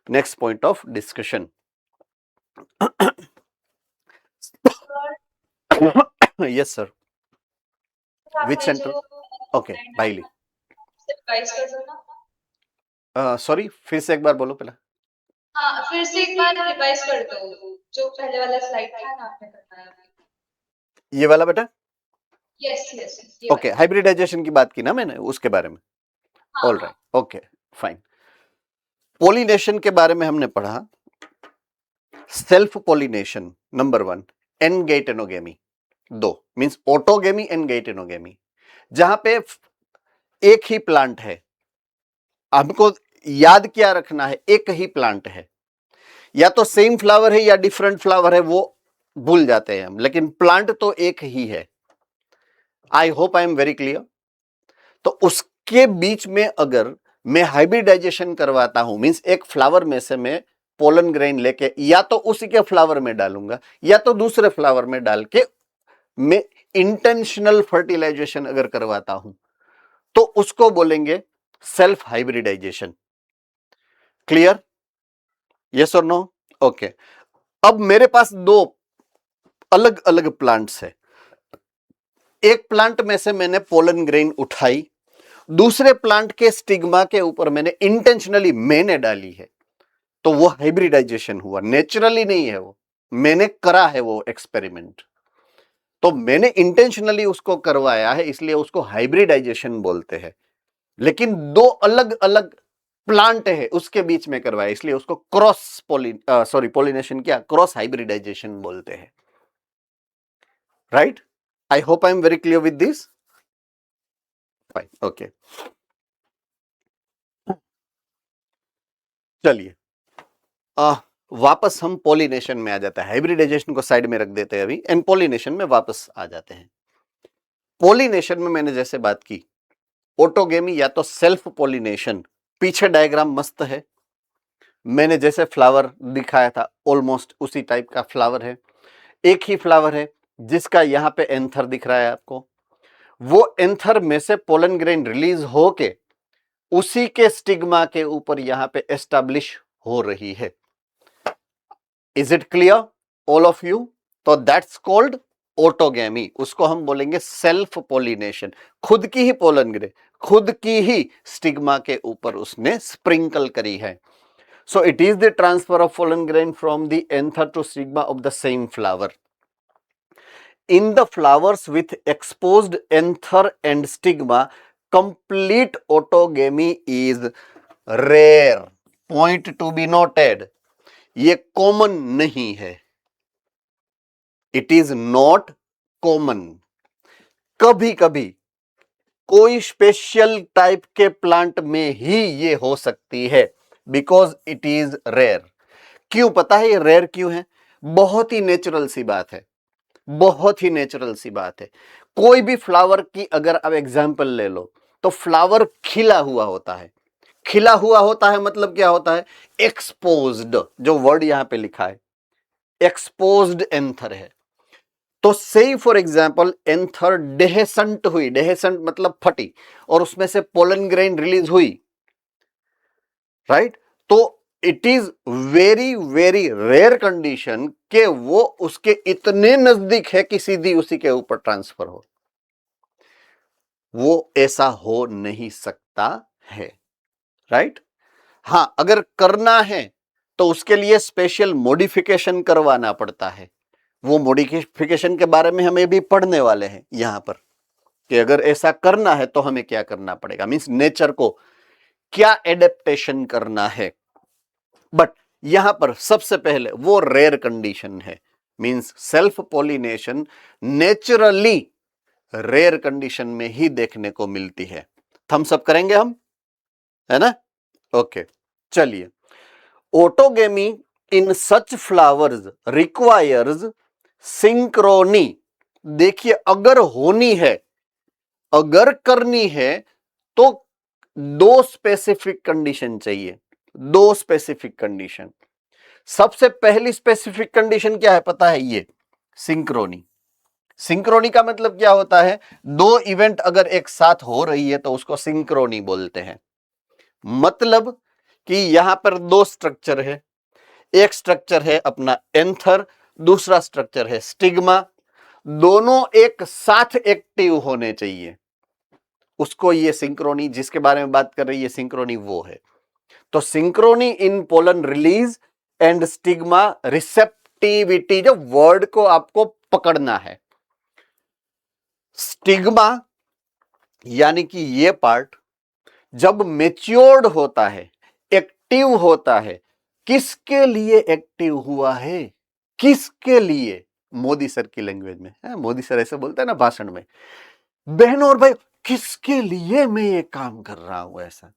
next point of discussion. Yes sir, which centre? Okay, बाइली। सॉरी, फिर से एक बार बोलो पहले। हाँ, फिर से एक बार रिवाइज कर दो, जो पहले वाला स्लाइड था ना आपने बताया। ये वाला बेटा? यस यस, ओके, हाइब्रिडाइजेशन की बात की ना मैंने, उसके बारे में। All right, okay fine. Pollination के बारे में हमने पढ़ा, self pollination number 1, and geitonogamy 2, means autogamy and geitonogamy, जहां पे एक ही प्लांट है। हमको याद क्या रखना है? एक ही प्लांट है, या तो सेम फ्लावर है या डिफरेंट फ्लावर है, वो भूल जाते हैं हम, लेकिन प्लांट तो एक ही है। I hope I am very clear. तो उसके बीच में अगर मैं हाइब्रिडाइजेशन करवाता हूं, मींस एक फ्लावर में से मैं पोलन ग्रेन लेके या तो उसी के फ्लावर में डालूंगा या तो दूसरे फ्लावर में डाल के मैं इंटेंशनल फर्टिलाइजेशन अगर करवाता हूं तो उसको बोलेंगे सेल्फ हाइब्रिडाइजेशन। क्लियर? यस और नो? ओके। अब मेरे पास दो अलग अलग प्लांट्स है। एक प्लांट में से मैंने पोलन ग्रेन उठाई, दूसरे प्लांट के स्टिग्मा के ऊपर मैंने इंटेंशनली मैंने डाली है, तो वो हाइब्रिडाइजेशन हुआ, नेचुरली नहीं है वो, मैंने करा है वो एक्सपेरिमेंट। तो मैंने इंटेंशनली उसको करवाया है, इसलिए उसको हाइब्रिडाइजेशन बोलते हैं। लेकिन दो अलग अलग प्लांट है उसके बीच में करवाया, इसलिए उसको पोलिनेशन क्या, क्रॉस हाइब्रिडाइजेशन बोलते हैं। Right? I hope I am very clear with this. Fine, okay. चलिए वापस हम पोलिनेशन में आ जाते हैं। हाइब्रिडाइजेशन को साइड में रख देते हैं अभी, एंड पोलिनेशन में वापस आ जाते हैं। पोलिनेशन में मैंने जैसे बात की, ऑटोगेमी या तो सेल्फ पोलिनेशन, पीछे डायग्राम मस्त है, मैंने जैसे फ्लावर दिखाया था ऑलमोस्ट उसी टाइप का फ्लावर है। एक ही फ्लावर है जिसका यहाँ पे एंथर दिख रहा है आपको, वो एंथर में से पोलन ग्रेन रिलीज होके उसी के स्टिग्मा के ऊपर यहाँ पे एस्टैब्लिश हो रही है। Is it clear all of you? तो दैट्स कॉल्ड ऑटोगेमी, उसको हम बोलेंगे सेल्फ पोलिनेशन। खुद की ही पोलन ग्रेन, खुद की ही स्टिग्मा के ऊपर उसने स्प्रिंकल करी है। So it is the transfer of pollen grain from the anther to stigma of the same flower. In the flowers with exposed anther and stigma, complete autogamy is rare. Point to be noted. ये common नहीं है. It is not common. कभी कभी कोई special type के plant में ही ये हो सकती है, बिकॉज इट इज रेयर। क्यों पता है ये रेयर क्यों है? बहुत ही नेचुरल सी बात है, बहुत ही नेचुरल सी बात है। कोई भी फ्लावर की अगर आप एग्जांपल ले लो तो फ्लावर खिला हुआ होता है। खिला हुआ होता है मतलब क्या होता है? एक्सपोज्ड, जो वर्ड यहां पे लिखा है एक्सपोज्ड एंथर है। तो से फॉर एग्जाम्पल एंथर डेहेसेंट हुई, डेहेसेंट मतलब फटी, और उसमें से पोलन ग्रेन रिलीज हुई, राइट? तो it is very very rare condition कि वो उसके इतने नजदीक है कि सीधी उसी के ऊपर ट्रांसफर हो। वो ऐसा हो नहीं सकता है, राइट? हां, अगर करना है तो उसके लिए स्पेशल मॉडिफिकेशन करवाना पड़ता है। वो मॉडिफिकेशन के बारे में हमें भी पढ़ने वाले हैं यहां पर, कि अगर ऐसा करना है तो हमें क्या करना पड़ेगा, मींस नेचर को क्या एडेप्टेशन करना है। बट यहां पर सबसे पहले वो रेयर कंडीशन है, means self pollination naturally rare condition में ही देखने को मिलती है। थम्स अप करेंगे हम, है ना? ओके, चलिए। ऑटोगेमी इन सच फ्लावर्स रिक्वायर्स सिंक्रोनी। देखिए, अगर होनी है, अगर करनी है तो दो स्पेसिफिक कंडीशन चाहिए, दो स्पेसिफिक कंडीशन। सबसे पहली स्पेसिफिक कंडीशन क्या है पता है? ये सिंक्रोनी। सिंक्रोनी का मतलब क्या होता है? दो इवेंट अगर एक साथ हो रही है तो उसको सिंक्रोनी बोलते हैं। मतलब कि यहां पर दो स्ट्रक्चर है, एक स्ट्रक्चर है अपना एंथर, दूसरा स्ट्रक्चर है स्टिग्मा, दोनों एक साथ एक्टिव होने चाहिए, उसको ये सिंक्रोनी, जिसके बारे में बात कर रही है सिंक्रोनी, वो है। तो synchrony in pollen release and stigma receptivity, जो वर्ड को आपको पकड़ना है। स्टिग्मा यानी कि ये पार्ट जब मैच्योर्ड होता है, एक्टिव होता है, किसके लिए एक्टिव हुआ है? किसके लिए? मोदी सर की लैंग्वेज में है, मोदी सर ऐसे बोलते हैं ना भाषण में, बहनों और भाई किसके लिए मैं ये काम कर रहा हूं, ऐसा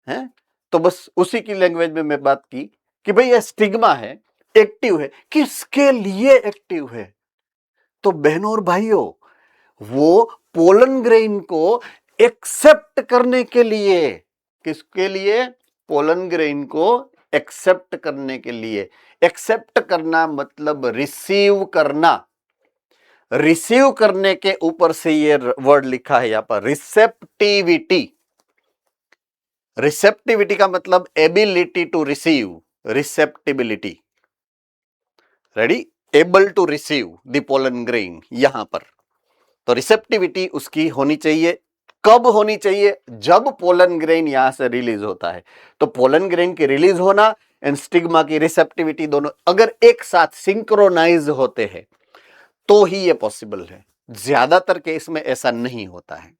है। तो बस उसी की लैंग्वेज में मैं बात की कि भाई ये स्टिग्मा है, एक्टिव है। किसके लिए एक्टिव है? तो बहनों और भाइयों, वो पोलन ग्रेन को एक्सेप्ट करने के लिए। किसके लिए? पोलन ग्रेन को एक्सेप्ट करने के लिए। एक्सेप्ट करना मतलब रिसीव करना। रिसीव करने के ऊपर से ये वर्ड लिखा है यहां पर, रिसेप्टिविटी। रिसेप्टिविटी का मतलब ability to receive, receptibility. Ready? Able to receive the pollen grain यहां पर। तो रिसेप्टिविटी उसकी होनी चाहिए। कब होनी चाहिए? जब पोलन ग्रेन यहां से रिलीज होता है। तो पोलन ग्रेन की रिलीज होना एंड स्टिग्मा की रिसेप्टिविटी दोनों अगर एक साथ सिंक्रोनाइज होते हैं तो ही ये पॉसिबल है। ज्यादातर केस में ऐसा नहीं होता है।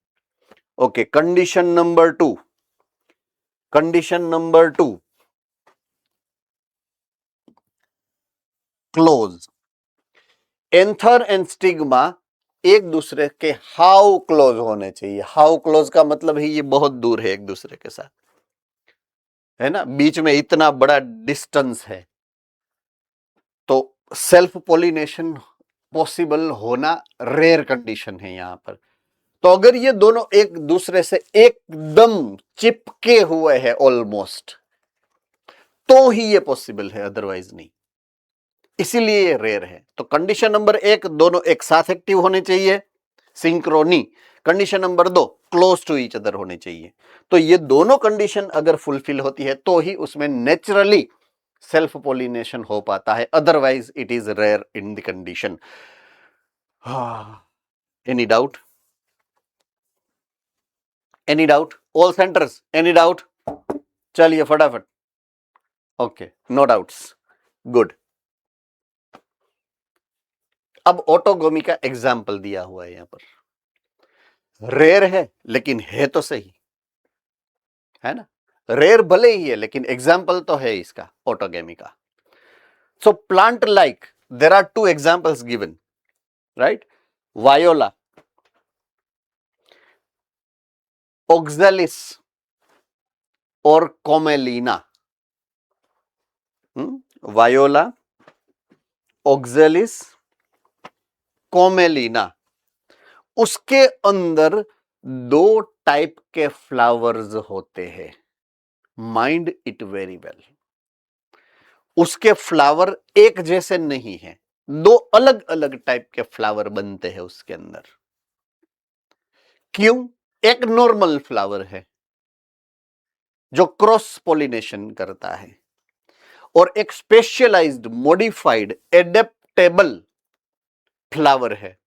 Okay, condition number 2। Condition number 2, close. Anther and stigma एक दूसरे के हाउ क्लोज होने चाहिए। हाउ क्लोज का मतलब है ये बहुत दूर है एक दूसरे के साथ, है ना, बीच में इतना बड़ा डिस्टेंस है। तो सेल्फ पोलिनेशन पॉसिबल होना रेयर कंडीशन है यहां पर। तो अगर ये दोनों एक दूसरे से एकदम चिपके हुए हैं ऑलमोस्ट, तो ही ये पॉसिबल है, अदरवाइज नहीं। इसीलिए ये रेयर है। तो कंडीशन नंबर 1, दोनों एक साथ एक्टिव होने चाहिए, synchrony. Condition number 2, close to each other होने चाहिए। तो ये दोनों कंडीशन अगर फुलफिल होती है तो ही उसमें नेचुरली सेल्फ पोलिनेशन हो पाता है, otherwise it is rare in the condition. Any doubt? Any doubt? All centers, any doubt? चलिए फटाफट। Okay, no doubts, good. अब ऑटोगोमी का एग्जाम्पल दिया हुआ है यहां पर। रेयर है लेकिन है तो सही, है ना। रेयर भले ही है लेकिन एग्जाम्पल तो है इसका, ऑटोगेमी का। So plant like there are 2 examples given, right? Viola, Oxalis और कोमेलिना। वायोला, ओक्सैलिस, कोमेलिना। उसके अंदर 2 टाइप के फ्लावर्स होते हैं। Mind it very well. उसके फ्लावर एक जैसे नहीं है, 2 अलग अलग टाइप के फ्लावर बनते हैं उसके अंदर। क्यों? एक नॉर्मल फ्लावर है जो क्रॉस पोलिनेशन करता है, और एक स्पेशलाइज्ड, मॉडिफाइड, एडेप्टेबल फ्लावर है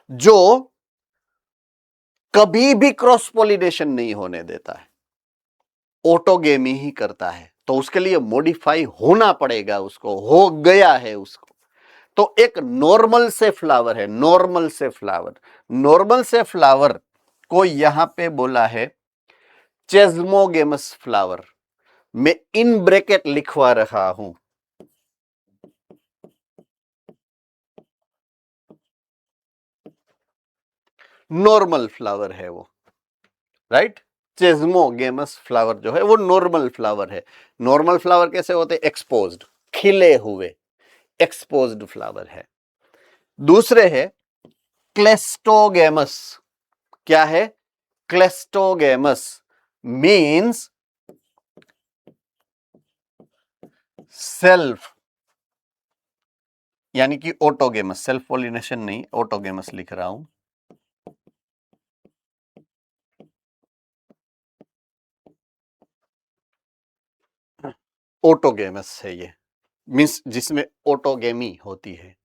जो कभी भी क्रॉस पोलिनेशन नहीं होने देता है, ऑटोगेमी ही करता है। तो उसके लिए मॉडिफाई होना पड़ेगा, उसको हो गया है उसको। तो एक नॉर्मल से फ्लावर है, नॉर्मल से फ्लावर। नॉर्मल से फ्लावर को यहां पे बोला है चेस्मोगेमस फ्लावर। मैं इन ब्रैकेट लिखवा रहा हूं, नॉर्मल फ्लावर है वो, राइट? चेस्मोगेमस फ्लावर जो है वो नॉर्मल फ्लावर है। नॉर्मल फ्लावर कैसे होते हैं? एक्सपोज्ड, खिले हुए, एक्सपोज्ड फ्लावर है। दूसरे है क्लेस्टोगेमस। क्या है? क्लेस्टोगेमस मीन्स सेल्फ, यानी कि ऑटोगेमस। सेल्फ पोलिनेशन नहीं, ऑटोगेमस लिख रहा हूं। ऑटोगेमस है ये, मीन्स जिसमें ऑटोगेमी होती है।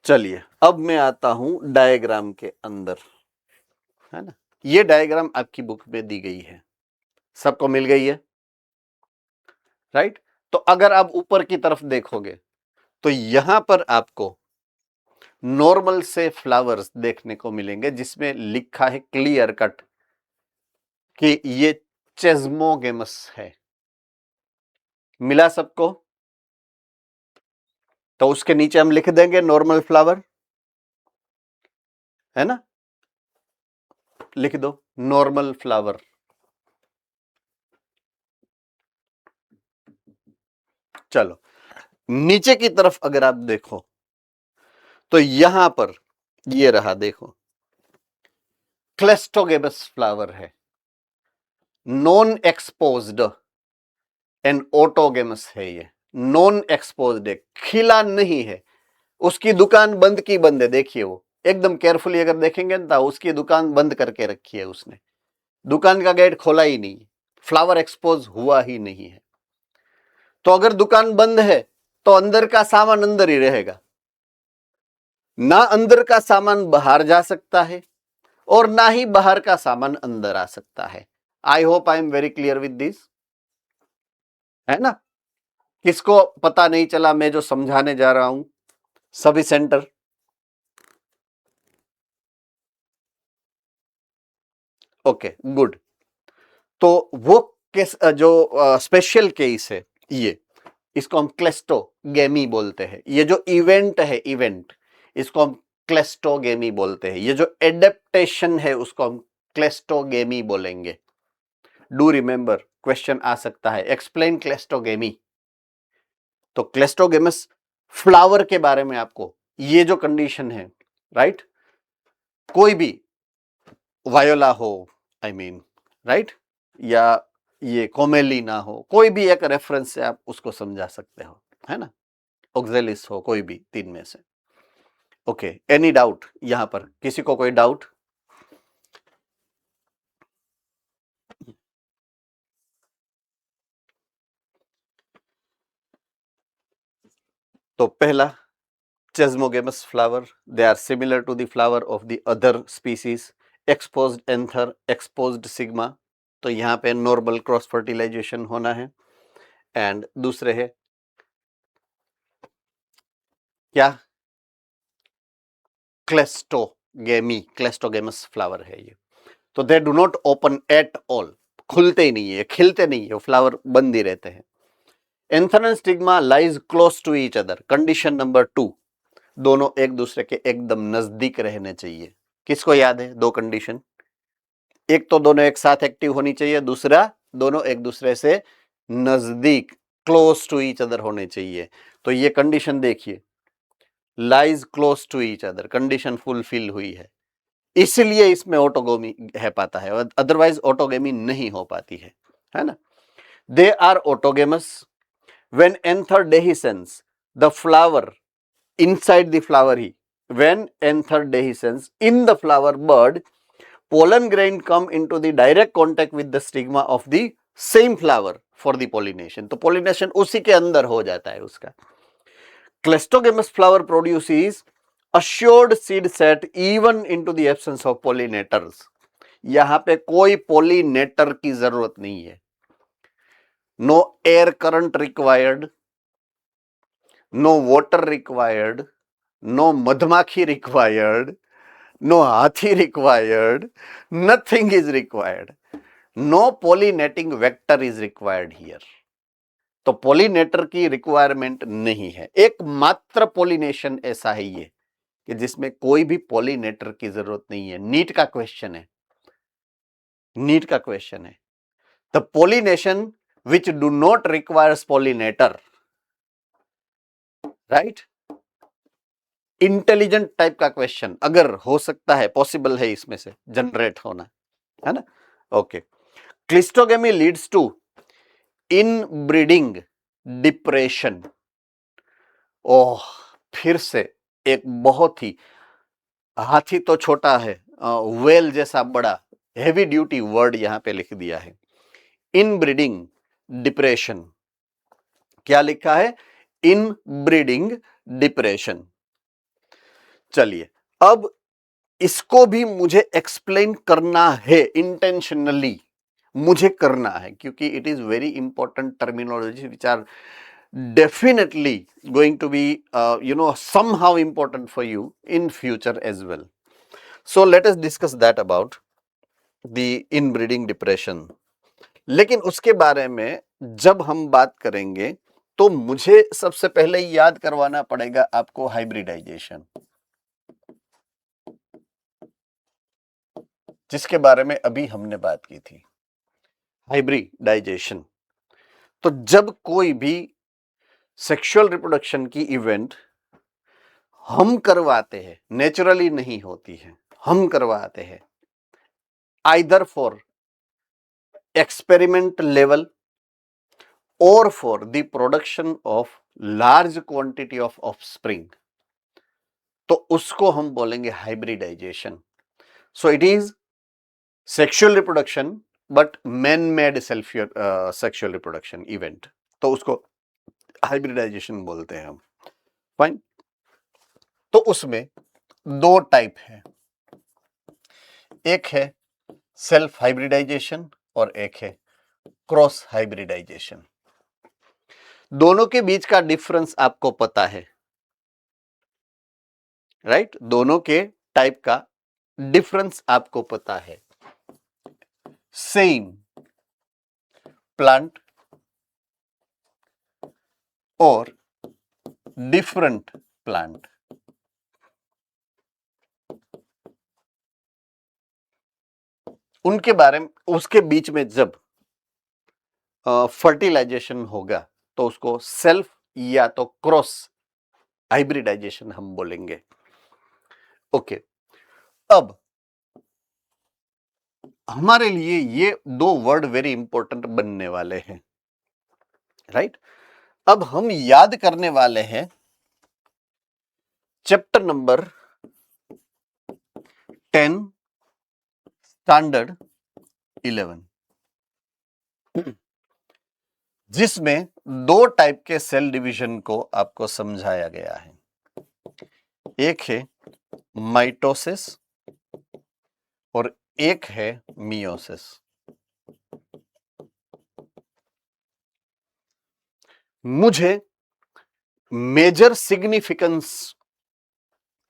चलिए अब मैं आता हूं डायग्राम के अंदर, है ना। ये डायग्राम आपकी बुक में दी गई है, सबको मिल गई है, राइट? तो अगर आप ऊपर की तरफ देखोगे तो यहां पर आपको नॉर्मल से फ्लावर्स देखने को मिलेंगे जिसमें लिखा है क्लियर कट कि ये चेस्मोगेमस है। मिला सबको? तो उसके नीचे हम लिख देंगे नॉर्मल फ्लावर, है ना। लिख दो नॉर्मल फ्लावर। चलो नीचे की तरफ अगर आप देखो तो यहां पर ये रहा, देखो क्लेस्टोगेमस फ्लावर है, नॉन एक्सपोज्ड एंड ऑटोगेमस है, ये नॉन एक्सपोज्ड है, खिला नहीं है, उसकी दुकान बंद की बंद है। देखिए वो एकदम केयरफुली अगर देखेंगे ना, उसकी दुकान बंद करके रखी है उसने, दुकान का गेट खोला ही नहीं, फ्लावर एक्सपोज हुआ ही नहीं है। तो अगर दुकान बंद है तो अंदर का सामान अंदर ही रहेगा, ना अंदर का सामान बाहर जा सकता है और ना ही बाहर का सामान अंदर आ सकता है। I hope I am very clear with this, है ना? किसको पता नहीं चला मैं जो समझाने जा रहा हूं? सभी सेंटर ओके गुड। तो वो केस जो स्पेशल केस है, ये इसको हम क्लेस्टोगेमी बोलते हैं। ये जो इवेंट है, इवेंट, इसको हम क्लेस्टोगेमी बोलते हैं। ये जो एडेप्टेशन है उसको हम क्लेस्टोगेमी बोलेंगे। डू रिमेंबर, क्वेश्चन आ सकता है, एक्सप्लेन क्लेस्टोगेमी। तो क्लेस्टोगेमस फ्लावर के बारे में आपको ये जो कंडीशन है, राइट, कोई भी वायोला हो, आई मीन राइट, या ये कोमेलिना हो, कोई भी एक रेफरेंस से आप उसको समझा सकते हो, है ना? ऑक्जेलिस हो, कोई भी तीन में से। ओके, एनी डाउट यहां पर? किसी को कोई डाउट? तो पहला chasmogamous flower, they are similar to the flower of the other species, exposed anther, exposed stigma. तो यहां पे नॉर्मल क्रॉस फर्टिलाइजेशन होना है। एंड दूसरे है क्या? क्लेस्टोगेमी, क्लेस्टोगेमस फ्लावर है ये। तो they do not open at all, खुलते ही नहीं है, खिलते नहीं है, फ्लावर बंद ही रहते हैं। Anther and stigma lies close to each other. Condition number 2, दोनों एक दूसरे के एकदम नजदीक रहने चाहिए। किसको याद है दो कंडीशन? एक तो दोनों एक साथ एक्टिव होनी चाहिए, दूसरा दोनों एक दूसरे से नजदीक, क्लोज टू ईच अदर होने चाहिए। तो ये कंडीशन देखिए, lies close to each other, condition fulfil हुई है, इसलिए इसमें ऑटोगोमी है पाता है, अदरवाइज ऑटोगेमी नहीं हो पाती है ना? They are autogamous when anther dehiscence the flower inside the flower ही, when anther dehiscence in the flower bud, pollen grain come into the direct contact with the stigma of the same flower for the pollination। तो pollination उसी के अंदर हो जाता है उसका। Cleistogamous flower produces assured seed set even into the absence of pollinators। यहां पे कोई पोलिनेटर की जरूरत नहीं है। No air current required, no water required, no मधमाखी required, no hathi required, nothing is required, no pollinating vector is required here। तो pollinator की रिक्वायरमेंट नहीं है। एकमात्र पोलिनेशन ऐसा है ये कि जिसमें कोई भी पोलिनेटर की जरूरत नहीं है। नीट का क्वेश्चन है, नीट का क्वेश्चन है। The pollination which do not requires pollinator, right, intelligent type का क्वेश्चन अगर हो सकता है, पॉसिबल है इसमें से जनरेट होना, है ना? Okay, cleistogamy leads to inbreeding depression. Oh, फिर से एक बहुत ही, हाथी तो छोटा है, वेल जैसा बड़ा, हेवी ड्यूटी वर्ड यहां पे लिख दिया है। इनब्रीडिंग डिप्रेशन, क्या लिखा है? Inbreeding depression. चलिए, अब इसको भी मुझे एक्सप्लेन करना है, इंटेंशनली मुझे करना है, क्योंकि it is very important terminology which are definitely going to be somehow important for you in future as well। So let us discuss that about the inbreeding depression। लेकिन उसके बारे में जब हम बात करेंगे तो मुझे सबसे पहले याद करवाना पड़ेगा आपको हाइब्रिडाइजेशन, जिसके बारे में अभी हमने बात की थी। हाइब्रिडाइजेशन, तो जब कोई भी सेक्सुअल रिप्रोडक्शन की इवेंट हम करवाते हैं, नेचुरली नहीं होती है, हम करवाते हैं, आइदर फॉर एक्सपेरिमेंट लेवल और for the production of large quantity of offspring, तो उसको हम बोलेंगे hybridization. So it is sexual reproduction but man made sexual reproduction event, तो उसको हाइब्रिडाइजेशन बोलते हैं हम. फाइन. तो उसमें दो टाइप है, एक है सेल्फ हाइब्रिडाइजेशन और एक है क्रॉस हाइब्रिडाइजेशन. दोनों के बीच का डिफरेंस आपको पता है, राइट? दोनों के टाइप का डिफरेंस आपको पता है. सेम प्लांट और डिफरेंट प्लांट, उनके बारे में, उसके बीच में जब फर्टिलाइजेशन होगा तो उसको सेल्फ या तो क्रॉस हाइब्रिडाइजेशन हम बोलेंगे. ओके. अब हमारे लिए ये दो वर्ड वेरी इंपॉर्टेंट बनने वाले हैं, राइट? अब हम याद करने वाले हैं चैप्टर नंबर 10 स्टैंडर्ड 11, जिसमें दो टाइप के सेल डिवीजन को आपको समझाया गया है. एक है माइटोसिस और एक है मियोसिस. मुझे मेजर सिग्निफिकेंस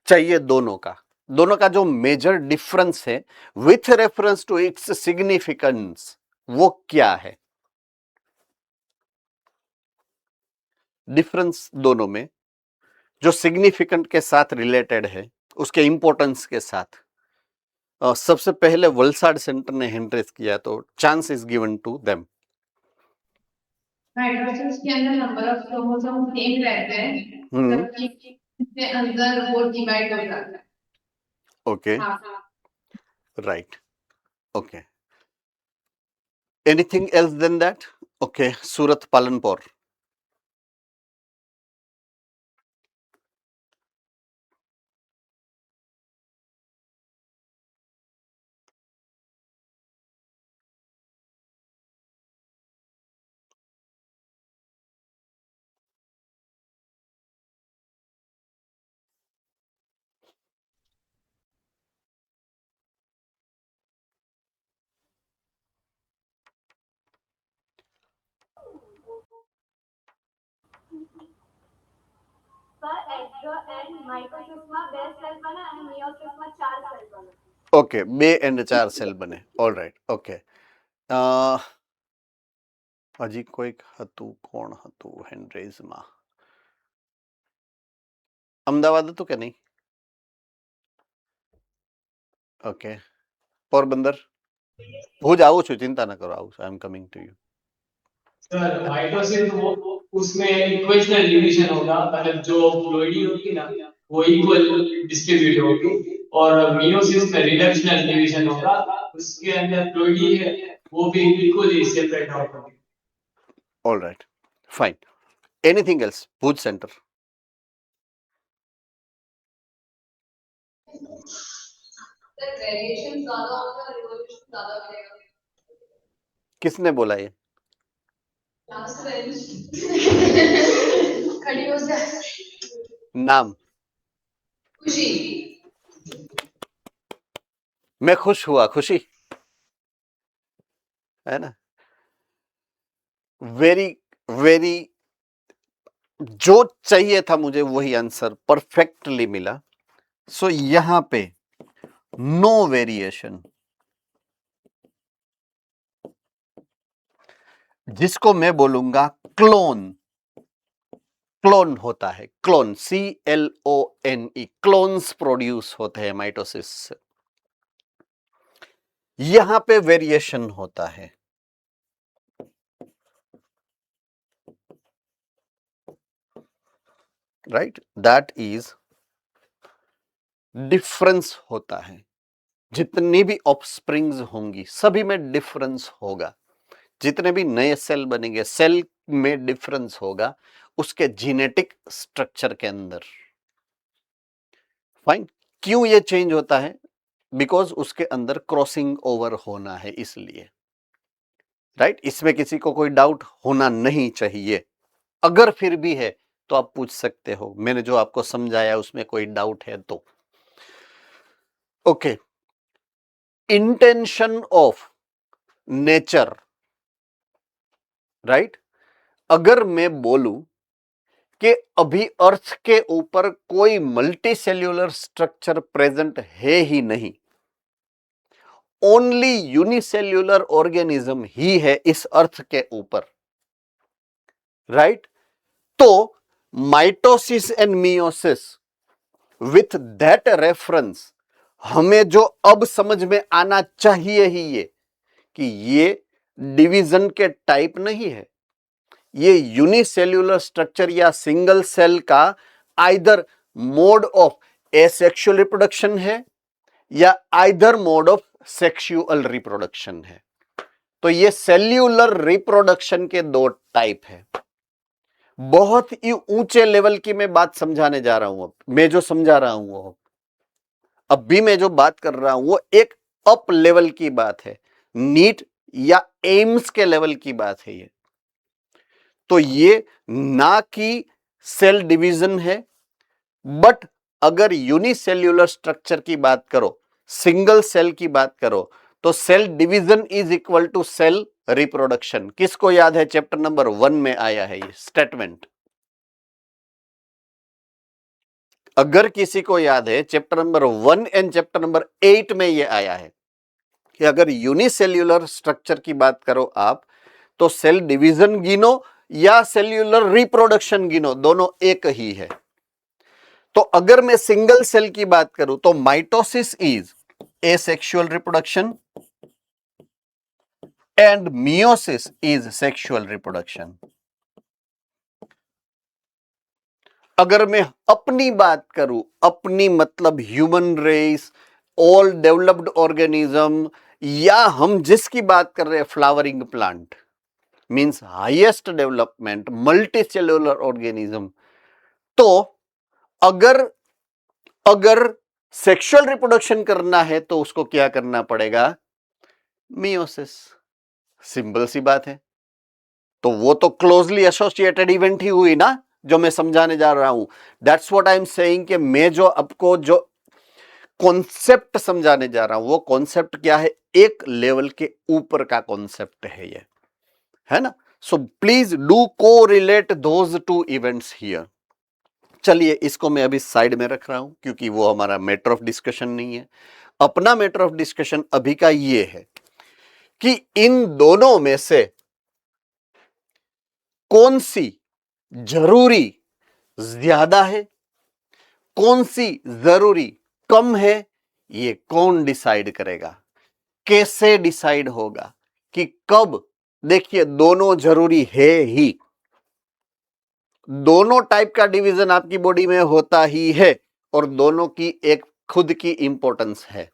चाहिए दोनों का जो मेजर डिफरेंस है with reference to its significance, वो क्या है? डिफरेंस दोनों में जो सिग्निफिकेंट के साथ रिलेटेड है, उसके इंपॉर्टेंस के साथ. सबसे पहले वलसाड सेंटर ने हैंड्रेस किया, तो chance is given to them. Mitosis के अंदर नंबर ऑफ क्रोमोसोम सेम रहते हैं, जबकि इसके अंदर वो डिवाइड हो जाता है. ओके, हाँ. Right. Okay. Anything else than that? Okay. Surat Palanpur. Okay, 2 and 4 cell બને. ઓલરાઈટ. ઓકે. હજી કોઈક હતું, કોણ હતું હેન્ડરેઝમાં? અમદાવાદ હતું કે નહીં? ઓકે. પોરબંદર? ભુજ આવું છું, ચિંતા ન કરો, આવું છું. I am coming to you. Sir mitosis वो उसमें इक्वेशनल डिवीजन होगा, मतलब जो फ्लोइडी होगी ना वो इक्वल डिस्ट्रीब्यूट होगी, और मियोसिस में रिडक्शनल डिवीजन होगा, उसके अंदर फ्लोइडी है वो भी इक्वली सेपरेट होगा. All right, fine. Anything else? Bhuj centre. Variation ज्यादा होगा, रिवॉल्यूशन ज्यादा बनेगा. किसने बोला ये? खड़ी हो जा. नाम? खुशी. मैं खुश हुआ, खुशी है ना? वेरी वेरी, जो चाहिए था मुझे वही आंसर परफेक्टली मिला. सो यहां पे नो वेरिएशन, जिसको मैं बोलूंगा क्लोन. क्लोन होता है, क्लोन, CLONE, क्लोन्स प्रोड्यूस होते हैं माइटोसिस से. यहां पे वेरिएशन होता है. राइट, दैट इज डिफरेंस होता है। जितनी भी ऑफस्प्रिंग्स होंगी सभी में डिफरेंस होगा, जितने भी नए सेल बनेंगे सेल में डिफरेंस होगा उसके जीनेटिक स्ट्रक्चर के अंदर। फाइन, क्यों ये चेंज होता है? बिकॉज उसके अंदर क्रॉसिंग ओवर होना है, इसलिए। राइट, इसमें किसी को कोई डाउट होना नहीं चाहिए। अगर फिर भी है तो आप पूछ सकते हो, मैंने जो आपको समझाया उसमें कोई डाउट है तो। Okay, intention of nature, right. अगर मैं बोलूं कि अभी अर्थ के ऊपर कोई मल्टी सेल्यूलर स्ट्रक्चर प्रेजेंट है ही नहीं, ओनली यूनिसेल्यूलर ऑर्गेनिज्म ही है इस अर्थ के ऊपर, राइट। तो mitosis and meiosis with that reference हमें जो अब समझ में आना चाहिए ही ये कि ये डिवीजन के टाइप नहीं है, ये यूनिसेल्यूलर स्ट्रक्चर या सिंगल सेल का either mode of asexual reproduction है या either mode of sexual reproduction है। तो ये सेल्यूलर रिप्रोडक्शन के दो टाइप है। बहुत ही ऊंचे लेवल की मैं बात समझाने जा रहा हूं। अब मैं जो समझा रहा हूं वो अभी मैं जो बात कर रहा हूं वो एक अप लेवल की बात है, नीट या एम्स के लेवल की बात है ये। तो ये ना कि सेल डिवीजन है, बट अगर यूनिसेल्यूलर स्ट्रक्चर की बात करो, सिंगल सेल की बात करो, तो cell division is equal to cell reproduction. किसको याद है? चैप्टर नंबर 1 में आया है ये स्टेटमेंट। अगर किसी को याद है, chapter number 1 and chapter number 8 में ये आया है कि अगर यूनिसेल्यूलर स्ट्रक्चर की बात करो आप, तो सेल डिवीजन गिनो या सेल्यूलर रिप्रोडक्शन गिनो, दोनों एक ही है। तो अगर मैं सिंगल सेल की बात करूं तो mitosis is asexual reproduction and meiosis is sexual reproduction. अगर मैं अपनी बात करूं, अपनी मतलब human race, all developed organism, या हम जिसकी बात कर रहे हैं flowering plant, means highest development multicellular organism, तो अगर सेक्सुअल रिप्रोडक्शन करना है तो उसको क्या करना पड़ेगा? मियोसिस। सिंपल सी बात है। तो वो तो क्लोजली एसोसिएटेड इवेंट ही हुई ना, जो मैं समझाने जा रहा हूं। That's what I am saying कि मैं जो आपको जो कॉन्सेप्ट समझाने जा रहा हूं वो कॉन्सेप्ट क्या है? एक लेवल के ऊपर का कॉन्सेप्ट है ये, है ना। सो प्लीज डू को relate those two events here. चलिए इसको मैं अभी साइड में रख रहा हूं क्योंकि वो हमारा मैटर ऑफ डिस्कशन नहीं है। अपना मैटर ऑफ डिस्कशन अभी का ये है कि इन दोनों में से कौन सी जरूरी ज्यादा है, कौन सी जरूरी कम है, ये कौन डिसाइड करेगा? कैसे डिसाइड होगा कि कब? देखिए दोनों जरूरी है ही, दोनों टाइप का डिवीजन आपकी बॉडी में होता ही है और दोनों की एक खुद की इंपॉर्टेंस है।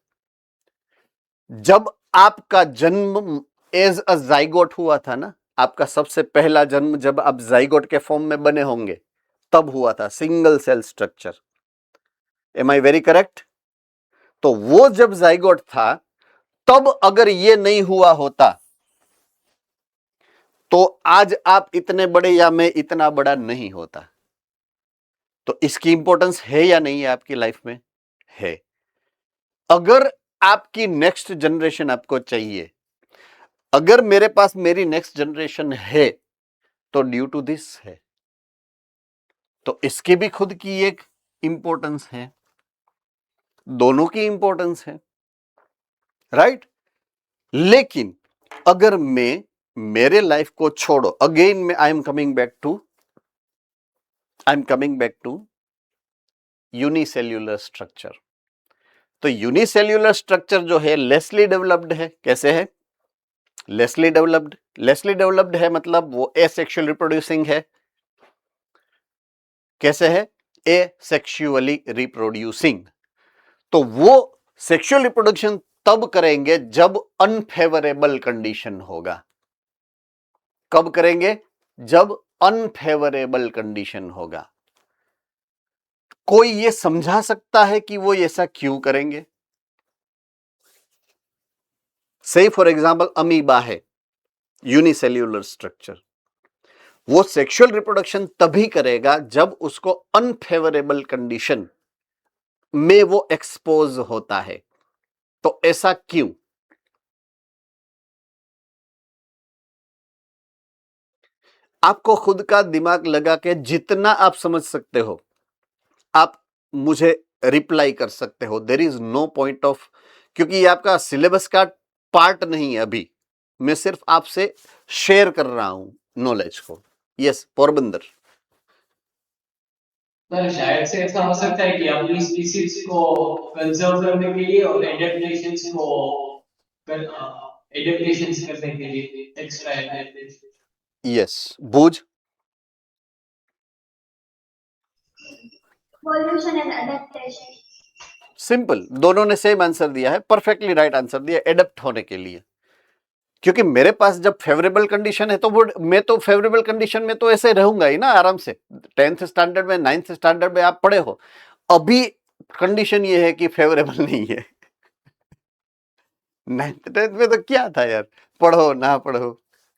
जब आपका जन्म एज अ जाइगोट हुआ था ना, आपका सबसे पहला जन्म जब आप जाइगोट के फॉर्म में बने होंगे तब हुआ था, single cell structure. Am I very correct? तो वो जब जाइगोट था तब अगर ये नहीं हुआ होता तो आज आप इतने बड़े या मैं इतना बड़ा नहीं होता। तो इसकी इंपॉर्टेंस है या नहीं है आपकी लाइफ में? है। अगर आपकी नेक्स्ट जनरेशन आपको चाहिए, अगर मेरे पास मेरी नेक्स्ट जनरेशन है तो ड्यू टू दिस है। तो इसकी भी खुद की एक इंपॉर्टेंस है, दोनों की इंपॉर्टेंस है, राइट। लेकिन अगर मैं मेरे लाइफ को छोड़ो, अगेन मैं I am coming back to unicellular structure. तो यूनिसेल्यूलर स्ट्रक्चर जो है लेसली डेवलप्ड है। कैसे है? लेसली डेवलप्ड है मतलब वो एसेक्सुअल रिप्रोड्यूसिंग है। कैसे है? ए सेक्सुअली रिप्रोड्यूसिंग। तो वो सेक्सुअल रिप्रोडक्शन तब करेंगे जब अनफेवरेबल कंडीशन होगा। कब करेंगे? जब अनफेवरेबल कंडीशन होगा। कोई ये समझा सकता है कि वो ऐसा क्यों करेंगे? से फॉर एग्जाम्पल अमीबा है, यूनिसेल्यूलर स्ट्रक्चर, वो सेक्सुअल रिप्रोडक्शन तभी करेगा जब उसको अनफेवरेबल कंडीशन में वो एक्सपोज होता है। तो ऐसा क्यों? आपको खुद का दिमाग लगा के जितना आप समझ सकते हो आप मुझे रिप्लाई कर सकते हो। There is no point of, क्योंकि ये आपका सिलेबस का पार्ट नहीं है अभी, मैं सिर्फ आपसे शेयर कर रहा हूं नॉलेज को। यस पोरबंदर। सर शायद से ऐसा हो सकता है कि अपनी स्पीसीज को कंजर्व करने के लिए और एडेप्टेशंस करने के लिए extra yes Bhuj. Evolution and adaptation. Simple, दोनों ने सेम आंसर दिया है, परफेक्टली राइट आंसर दिया, एडेप्ट होने के लिए। क्योंकि मेरे पास जब फेवरेबल कंडीशन है तो वो मैं तो फेवरेबल कंडीशन में तो ऐसे रहूंगा ही ना आराम से। 10th स्टैंडर्ड में 9th स्टैंडर्ड में आप पढ़े हो, अभी कंडीशन ये है कि फेवरेबल नहीं है। 9th 10th में तो क्या था यार, पढ़ो ना पढ़ो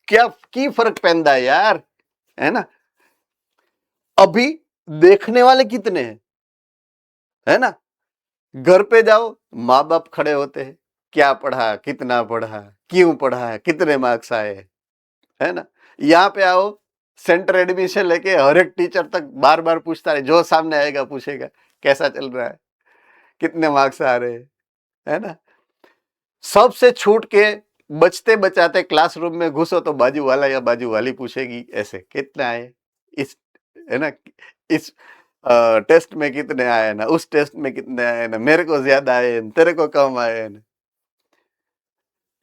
क्या की फर्क पैंदा है यार, है ना। अभी देखने वाले कितने हैं, है ना। घर पे जाओ माँ बाप खड़े होते हैं, क्या पढ़ा, कितना पढ़ा, क्यों पढ़ा, कितने मार्क्स आए, है ना। यहाँ पे आओ सेंटर एडमिशन लेके हर एक टीचर तक बार बार पूछता है, जो सामने आएगा पूछेगा कैसा चल रहा है, कितने मार्क्स आ रहे हैं, है ना। सबसे छूट के बचते बचाते क्लासरूम में घुसो तो बाजू वाला या बाजू वाली पूछेगी ऐसे कितना आए इस, है ना, इस टेस्ट में कितने आए ना, उस टेस्ट में कितने आए ना, मेरे को ज्यादा आए तेरे को कम आए ना।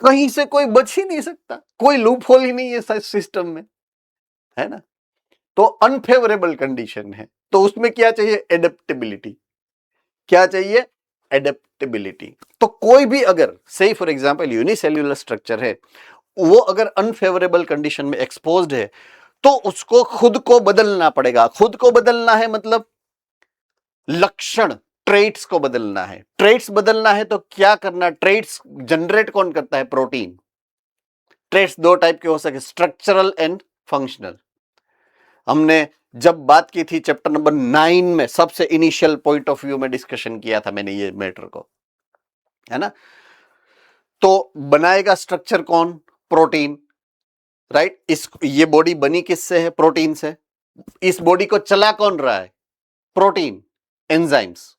कहीं से कोई बच ही नहीं सकता, कोई लूप होल ही नहीं है सिस्टम में, है ना। तो अनफेवरेबल कंडीशन है, तो उसमें क्या चाहिए? एडेप्टेबिलिटी। क्या चाहिए? एडेप्टेबिलिटी। तो कोई भी अगर से फॉर एग्जांपल यूनिसेल्यूलर स्ट्रक्चर है, वो अगर अनफेवरेबल कंडीशन में एक्सपोज्ड है तो उसको खुद को बदलना पड़ेगा। खुद को बदलना है मतलब लक्षण, ट्रेट्स को बदलना है। ट्रेट्स बदलना है तो क्या करना? ट्रेट्स जनरेट कौन करता है? प्रोटीन। ट्रेट्स दो टाइप के हो सके, स्ट्रक्चरल एंड फंक्शनल। हमने जब बात की थी चैप्टर नंबर 9 में, सबसे इनिशियल पॉइंट ऑफ व्यू में डिस्कशन किया था मैंने ये मैटर को, है ना। तो बनाएगा स्ट्रक्चर कौन? Protein, right. इस ये बॉडी बनी किससे है? प्रोटीन से। इस बॉडी को चला कौन रहा है? प्रोटीन, एंजाइम्स,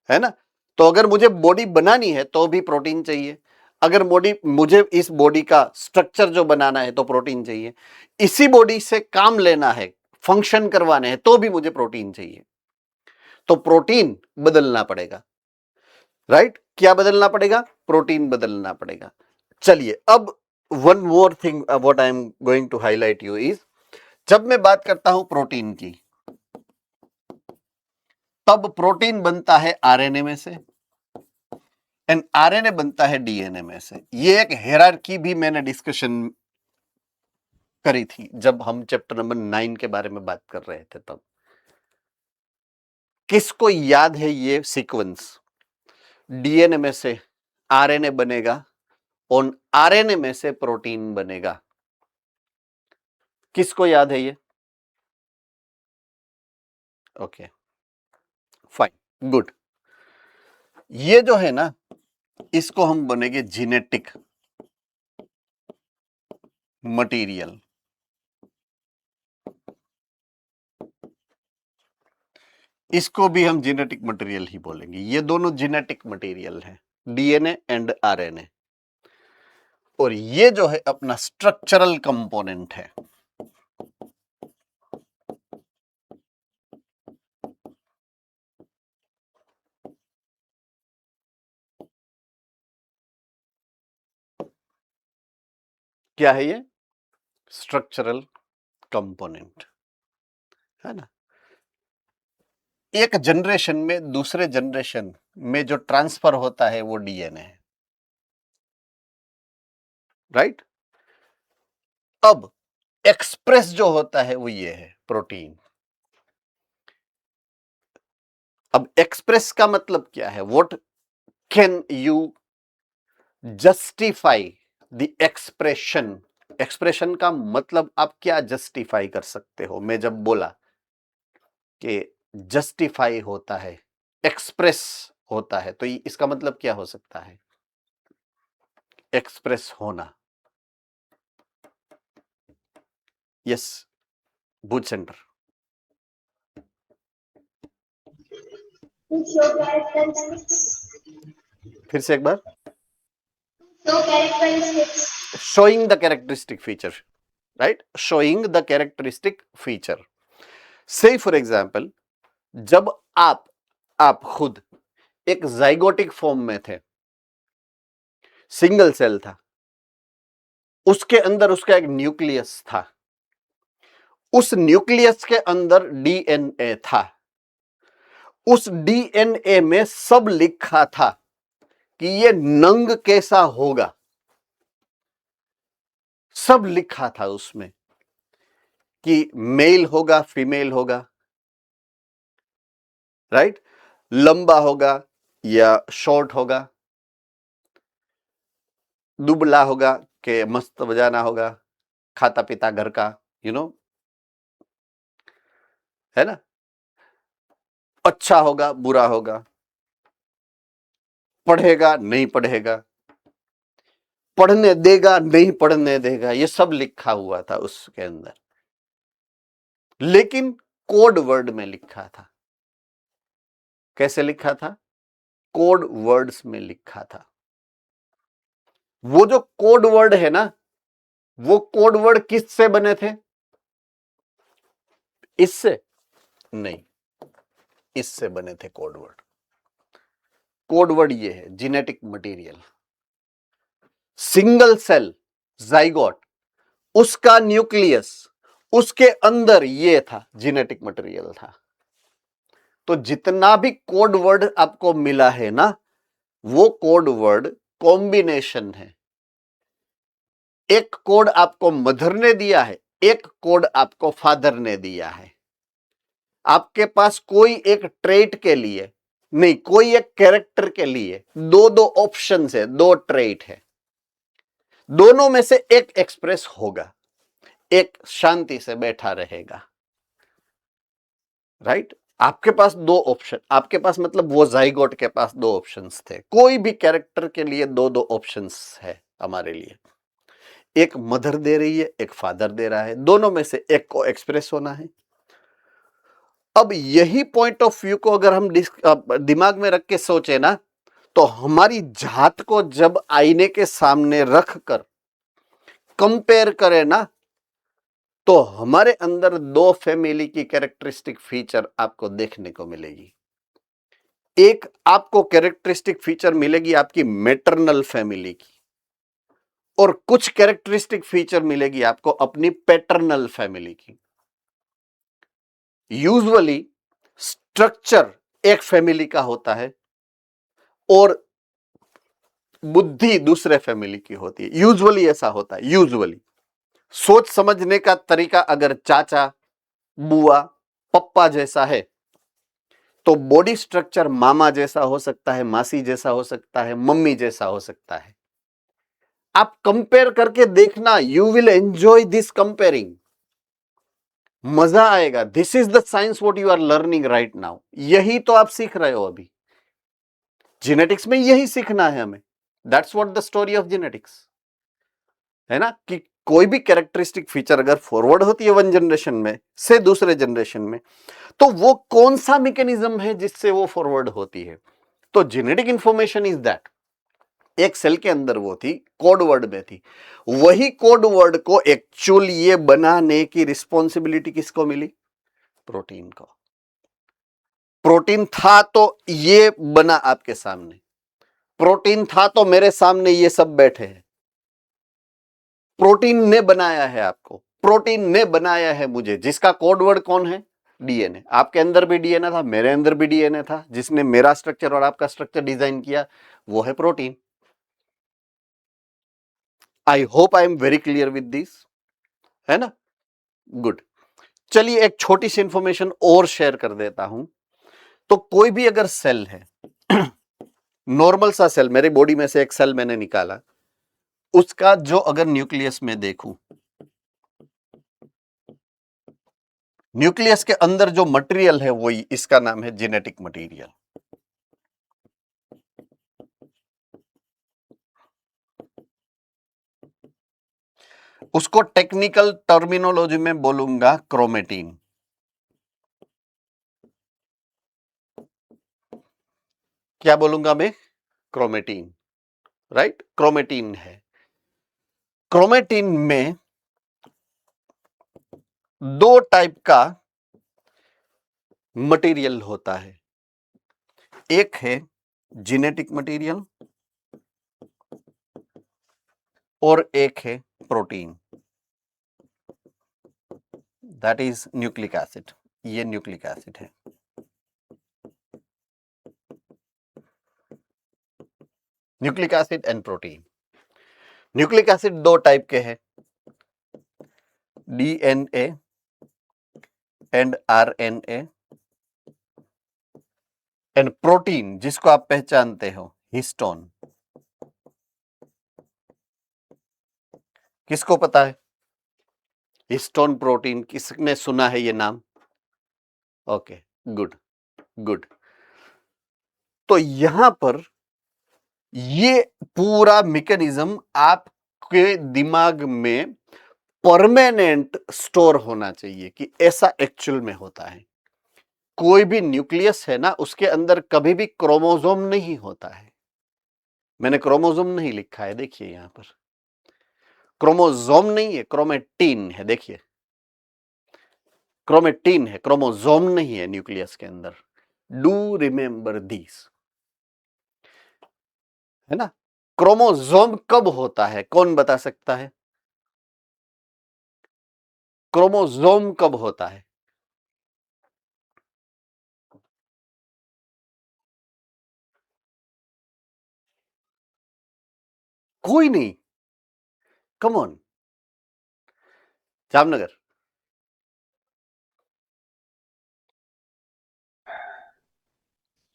है ना। तो अगर मुझे बॉडी बनानी है तो भी प्रोटीन चाहिए। अगर मुझे इस बॉडी का स्ट्रक्चर जो बनाना है तो प्रोटीन चाहिए। इसी बॉडी से काम लेना है, फंक्शन करवाने हैं तो भी मुझे प्रोटीन चाहिए। तो प्रोटीन बदलना पड़ेगा, राइट। क्या बदलना पड़ेगा? प्रोटीन बदलना पड़ेगा। चलिए अब one more thing what I am going to highlight you is, जब मैं बात करता हूं प्रोटीन की, तब प्रोटीन बनता है आरएनए में से एंड आरएनए बनता है डीएनए में से। ये एक हायरार्की भी मैंने डिस्कशन करी थी जब हम चैप्टर नंबर 9 के बारे में बात कर रहे थे तब। किसको याद है ये सीक्वेंस? डीएनए में से आरएनए बनेगा और आरएनए में से प्रोटीन बनेगा। किसको याद है ये? Okay fine good. ये जो है ना, इसको हम बनेंगे जेनेटिक मटेरियल। इसको भी हम जेनेटिक मटेरियल ही बोलेंगे। ये दोनों जेनेटिक मटेरियल है, डीएनए एंड आरएनए। और ये जो है अपना स्ट्रक्चरल कंपोनेंट है। क्या है ये? स्ट्रक्चरल कंपोनेंट, है ना। एक जनरेशन में दूसरे जनरेशन में जो ट्रांसफर होता है वो डीएनए है, राइट। अब एक्सप्रेस जो होता है वो ये है, प्रोटीन। अब एक्सप्रेस का मतलब क्या है? What can you justify the expression? Expression का मतलब आप क्या जस्टिफाई कर सकते हो? मैं जब बोला कि जस्टिफाई होता है, एक्सप्रेस होता है, तो इसका मतलब क्या हो सकता है? एक्सप्रेस होना। यस, भूत सेंटर। To show characteristics. फिर से एक बार। Show characteristics. Showing the characteristic feature, right? Showing the characteristic feature. Say for example, जब आप खुद एक जाइगोटिक फॉर्म में थे, सिंगल सेल था, उसके अंदर उसका एक न्यूक्लियस था, उस न्यूक्लियस के अंदर डीएनए था, उस डीएनए में सब लिखा था कि ये नंग कैसा होगा, सब लिखा था उसमें कि मेल होगा, फीमेल होगा, राइट, लंबा होगा या शॉर्ट होगा, दुबला होगा कि मस्त बजाना होगा, खाता पीता घर का, यू नो, है ना, अच्छा होगा, बुरा होगा, पढ़ेगा नहीं पढ़ेगा, पढ़ने देगा नहीं पढ़ने देगा, ये सब लिखा हुआ था उसके अंदर, लेकिन कोड वर्ड में लिखा था। कैसे लिखा था? कोड वर्ड्स में लिखा था। वो जो कोड वर्ड है ना, वो कोड वर्ड किससे बने थे? इससे नहीं, इससे बने थे कोड वर्ड। कोड वर्ड ये है, genetic material. Single cell zygote, उसका न्यूक्लियस, उसके अंदर ये था, जेनेटिक मटेरियल था। तो जितना भी कोड वर्ड आपको मिला है ना, वो कोड वर्ड कॉम्बिनेशन है। एक कोड आपको मदर ने दिया है, एक कोड आपको फादर ने दिया है। आपके पास कोई एक ट्रेट के लिए नहीं, कोई एक कैरेक्टर के लिए दो दो ऑप्शन है, दो ट्रेट है, दोनों में से एक एक्सप्रेस होगा, एक शांति से बैठा रहेगा, राइट। आपके पास दो ऑप्शन, आपके पास मतलब वो जाइगोट के पास दो ऑप्शंस थे। कोई भी कैरेक्टर के लिए दो दो ऑप्शंस है हमारे लिए, एक मदर दे रही है, एक फादर दे रहा है, दोनों में से एक को एक्सप्रेस होना है। अब यही पॉइंट ऑफ व्यू को अगर हम दिमाग में रख के सोचे ना, तो हमारी जात को जब आईने के सामने रख कर कंपेयर करें ना, तो हमारे अंदर दो फैमिली की कैरेक्टरिस्टिक फीचर आपको देखने को मिलेगी। एक आपको कैरेक्टरिस्टिक फीचर मिलेगी आपकी मैटरनल फैमिली की, और कुछ कैरेक्टरिस्टिक फीचर मिलेगी आपको अपनी पैटर्नल फैमिली की। यूजुअली स्ट्रक्चर एक फैमिली का होता है और बुद्धि दूसरे फैमिली की होती है। यूजुअली ऐसा होता है। यूजुअली सोच समझने का तरीका अगर चाचा, बुआ, पप्पा जैसा है, तो बॉडी स्ट्रक्चर मामा जैसा हो सकता है, मासी जैसा हो सकता है, मम्मी जैसा हो सकता है। आप कंपेयर करके देखना, you will enjoy this comparing, मजा आएगा। This is the science what you are learning right now. यही तो आप सीख रहे हो अभी जेनेटिक्स में, यही सीखना है हमें। That's what the story of genetics है ना, कि कोई भी कैरेक्टरिस्टिक फीचर अगर फॉरवर्ड होती है वन जनरेशन में से दूसरे जनरेशन में, तो वो कौन सा मैकेनिज्म है जिससे वो फॉरवर्ड होती है? तो जेनेटिक इंफॉर्मेशन इज दैट। एक सेल के अंदर वो थी, कोड वर्ड में थी। वही कोड वर्ड को एक्चुअली ये बनाने की रिस्पॉन्सिबिलिटी किसको मिली? प्रोटीन को। प्रोटीन था तो ये बना आपके सामने, प्रोटीन था तो मेरे सामने ये सब बैठे हैं। प्रोटीन ने बनाया है आपको, प्रोटीन ने बनाया है मुझे, जिसका कोड वर्ड कौन है? डीएनए, आपके अंदर भी डीएनए था, मेरे अंदर भी डीएनए था, जिसने मेरा स्ट्रक्चर और आपका स्ट्रक्चर डिजाइन किया वो है protein. I hope I am very clear with this, है ना? गुड। चलिए एक छोटी सी इंफॉर्मेशन और शेयर कर देता हूं। तो कोई भी अगर सेल है, नॉर्मल सा सेल, मेरी बॉडी में से एक सेल मैंने निकाला, उसका जो अगर न्यूक्लियस में देखूं, न्यूक्लियस के अंदर जो मटेरियल है वही, इसका नाम है जेनेटिक मटेरियल। उसको टेक्निकल टर्मिनोलॉजी में बोलूंगा क्रोमेटिन। क्या बोलूंगा मैं? Chromatin, right? क्रोमेटिन है। क्रोमेटिन में दो टाइप का मटेरियल होता है, एक है जेनेटिक मटेरियल और एक है protein, that is nucleic acid. ये न्यूक्लिक एसिड है। Nucleic acid and protein. Nucleic acid दो टाइप के हैं, DNA and RNA, and protein जिसको आप पहचानते हो हिस्टोन। किसको पता है हिस्टोन प्रोटीन? किसने सुना है ये नाम? Okay, good good. तो यहां पर ये पूरा मैकेनिज्म आपके दिमाग में परमानेंट स्टोर होना चाहिए कि ऐसा एक्चुअल में होता है। कोई भी न्यूक्लियस है ना, उसके अंदर कभी भी क्रोमोसोम नहीं होता है। मैंने क्रोमोसोम नहीं लिखा है, देखिए यहां पर क्रोमोसोम नहीं है, क्रोमेटिन है। देखिए क्रोमेटिन है, क्रोमोसोम नहीं है न्यूक्लियस के अंदर। डू रिमेंबर दिस, है ना? क्रोमोसोम कब होता है, कौन बता सकता है? क्रोमोसोम कब होता है? कोई नहीं, कम ऑन। जामनगर,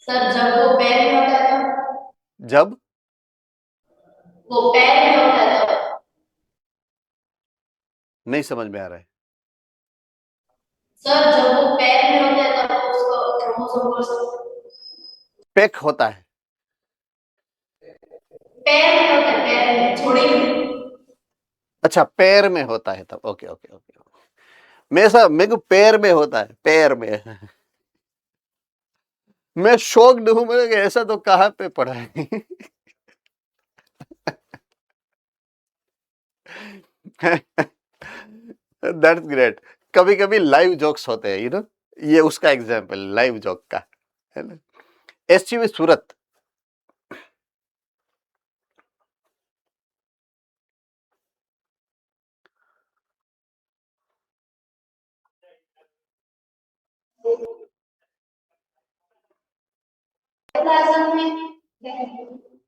सर जब वो पैर में होता है तब, जब वो पैर में होता है तब, नहीं समझ में आ रहा है। सर जब वो पैर में होता है तब उसको क्रोमोसोम बोल सकते पेक होता है, हैं। पैर में होता है, पैर में, जोड़ी में। अच्छा पैर में होता है तब। Okay okay okay. मेरे को पैर में होता है, पैर में। मैं शौक हूं, मैंने कहा, ऐसा तो कहाँ पे पढ़ा है। That's great. कभी कभी लाइव जोक्स होते हैं, यू नो, ये उसका एग्जाम्पल लाइव जोक का, है ना? एसटीवी सूरत, साइटोप्लाज्म में,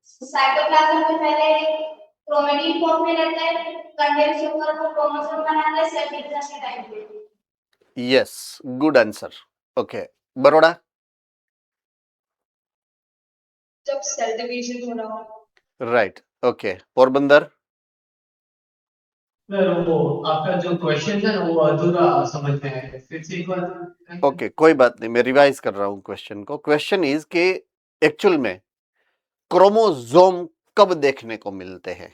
साइटोप्लाज्म में पहले क्रोमेटिन फॉर्म में रहता है, कंडेंस होकर वो क्रोमोसोम बनाता है सेल डिवीजन के टाइम पे। Yes, good answer. Okay, Baroda, जब सेल डिवीजन हो रहा हो। राइट। ओके, पोरबंदर, सर वो आपका जो क्वेश्चन था ना वो अधूरा समझ में आया, फिर से एक बार। ओके कोई बात नहीं, मैं रिवाइज कर रहा हूं क्वेश्चन को। क्वेश्चन इज के एक्चुअल में क्रोमोसोम कब देखने को मिलते हैं?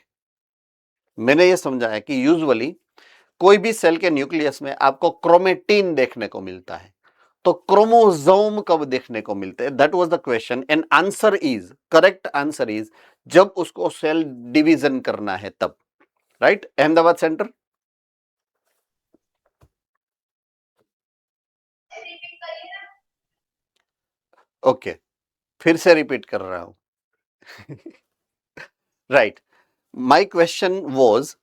मैंने ये समझाया कि यूजुअली कोई भी सेल के न्यूक्लियस में आपको क्रोमेटिन देखने को मिलता है, तो क्रोमोसोम कब देखने को मिलते हैं? That was the question and answer is, correct answer is जब उसको सेल डिवीजन करना है तब, राइट? अहमदाबाद सेंटर, ओके, फिर से रिपीट कर रहा हूं। Right, my question was,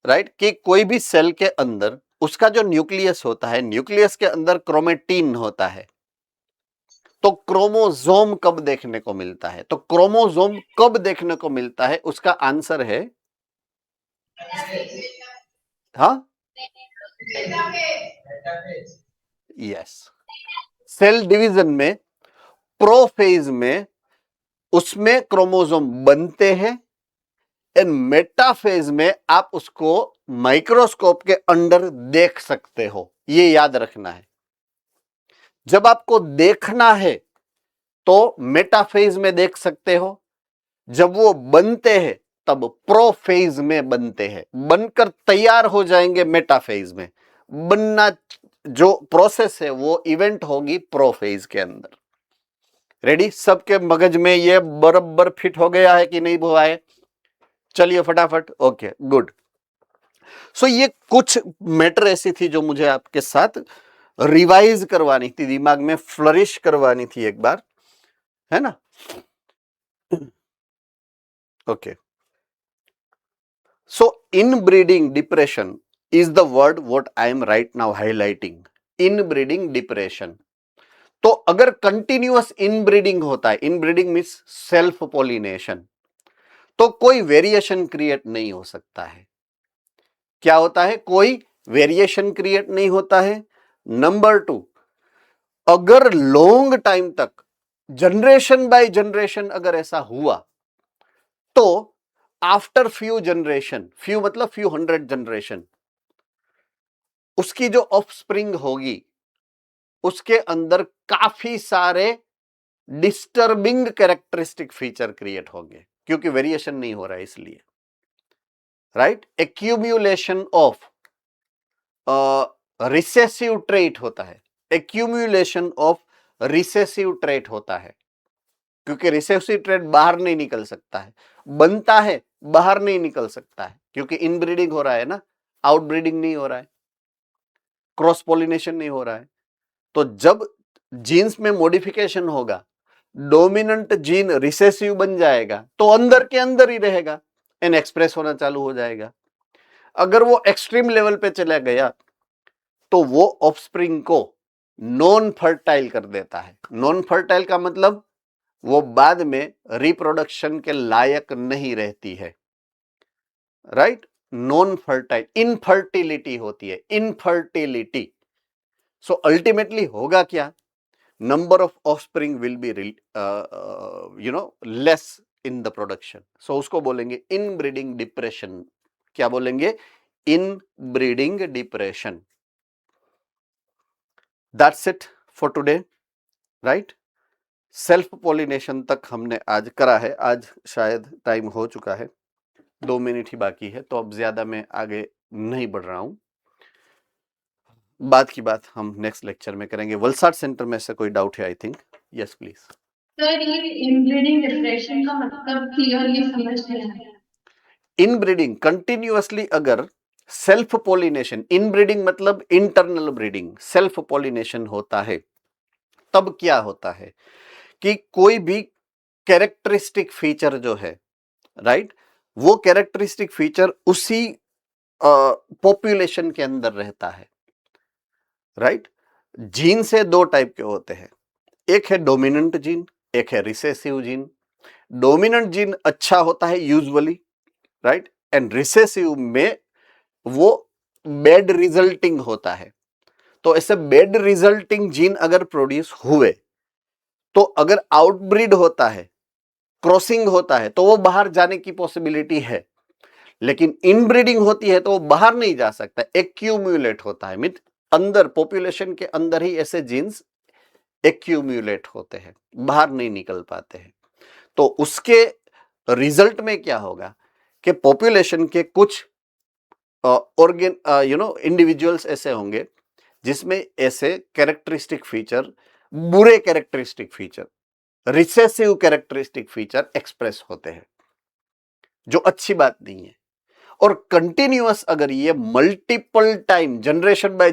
right, कि कोई भी सेल के अंदर उसका जो न्यूक्लियस होता है, न्यूक्लियस के अंदर क्रोमेटिन होता है। तो क्रोमोसोम कब देखने को मिलता है? तो क्रोमोसोम कब देखने को मिलता है? उसका आंसर है हाँ, यस, सेल डिवीजन में प्रोफेज में उसमें क्रोमोसोम बनते हैं एंड मेटाफेज में आप उसको माइक्रोस्कोप के अंदर देख सकते हो। ये याद रखना है। जब आपको देखना है तो मेटाफेज में देख सकते हो, जब वो बनते हैं तब प्रोफेज में बनते हैं, बनकर तैयार हो जाएंगे मेटाफेज में। बनना जो प्रोसेस है वो इवेंट होगी प्रोफेज के अंदर। रेडी? सबके मगज में ये बराबर फिट हो गया है कि नहीं हुआ है? चलिए फटाफट। Okay, good. सो ये कुछ मैटर ऐसी थी जो मुझे आपके साथ रिवाइज करवानी थी, दिमाग में फ्लरिश करवानी थी एक बार, है ना? Okay, so inbreeding depression is the word what I am right now highlighting. Inbreeding depression. तो अगर कंटिन्यूअस इनब्रीडिंग होता है, इनब्रीडिंग मीन्स सेल्फ पॉलिनेशन, तो कोई वेरिएशन क्रिएट नहीं हो सकता है। क्या होता है? कोई वेरिएशन क्रिएट नहीं होता है। नंबर 2, अगर लॉन्ग टाइम तक जनरेशन बाय जनरेशन अगर ऐसा हुआ तो आफ्टर फ्यू जनरेशन, फ्यू मतलब फ्यू 100 जनरेशन, उसकी जो ऑफस्प्रिंग होगी उसके अंदर काफी सारे डिस्टर्बिंग कैरेक्टरिस्टिक फीचर क्रिएट होंगे, क्योंकि वेरिएशन नहीं हो रहा है इसलिए। राइट? एक्यूम्युलेशन ऑफ रिसेसिव ट्रेट होता है, एक्यूम्युलेशन ऑफ रिसेसिव ट्रेट होता है, क्योंकि रिसेसिव ट्रेट बाहर नहीं निकल सकता है, बनता है बाहर नहीं निकल सकता है, क्योंकि इनब्रीडिंग हो रहा है ना, आउटब्रीडिंग नहीं हो रहा है, क्रॉस पॉलिनेशन नहीं हो रहा है। तो जब जीन्स में मॉडिफिकेशन होगा, डोमिनेंट जीन रिसेसिव बन जाएगा तो अंदर के अंदर ही रहेगा एंड एक्सप्रेस होना चालू हो जाएगा। अगर वो एक्सट्रीम लेवल पे चला गया तो वो ऑफस्प्रिंग को नॉन फर्टाइल कर देता है। नॉन फर्टाइल का मतलब वो बाद में रिप्रोडक्शन के लायक नहीं रहती है। राइट? नॉन फर्टाइल, इनफर्टिलिटी होती है, इनफर्टिलिटी। सो अल्टीमेटली होगा क्या? Number of offspring will be less in the production. So उसको बोलेंगे इनब्रीडिंग डिप्रेशन। क्या बोलेंगे? Inbreeding depression. That's it for today. Right? Self pollination तक हमने आज करा है। आज शायद टाइम हो चुका है, 2 मिनट ही बाकी है, तो अब ज्यादा मैं आगे नहीं बढ़ रहा हूं। बात की बात हम नेक्स्ट लेक्चर में करेंगे। वलसाड सेंटर में से कोई डाउट है? I think yes please. Sir, ये इनब्रीडिंग डिप्रेशन का मतलब क्लियरली समझ नहीं आया। इनब्रीडिंग कंटिन्यूअसली अगर सेल्फ पॉलिनेशन, इनब्रीडिंग मतलब इंटरनल ब्रीडिंग, सेल्फ पॉलिनेशन होता है तब क्या होता है कि कोई भी कैरेक्टरिस्टिक फीचर जो है, राइट, वो कैरेक्टरिस्टिक फीचर उसी पॉपुलेशन के अंदर रहता है। राइट? जीन से 2 टाइप के होते हैं, एक है डोमिनेंट जीन, एक है रिसेसिव जीन। डोमिनेंट जीन अच्छा होता है यूजुअली, राइट, एंड रिसेसिव में वो बैड रिजल्टिंग होता है। तो ऐसे बैड रिजल्टिंग जीन अगर प्रोड्यूस हुए तो अगर आउटब्रीड होता है, क्रॉसिंग होता है, तो वो बाहर जाने की पॉसिबिलिटी है। लेकिन इनब्रीडिंग होती है तो वो बाहर नहीं जा सकता, एक्यूम्युलेट होता है। मीन अंदर पॉपुलेशन के अंदर ही ऐसे जीन्स एक्यूम्युलेट होते हैं, बाहर नहीं निकल पाते हैं। तो उसके रिजल्ट में क्या होगा कि पॉपुलेशन के कुछ इंडिविजुअल्स ऐसे होंगे जिसमें ऐसे कैरेक्टरिस्टिक फीचर, बुरे characteristic feature, recessive characteristic feature express होते हैं, जो अच्छी बात नहीं है। और कंटिन्यूअस अगर ये multiple time generation by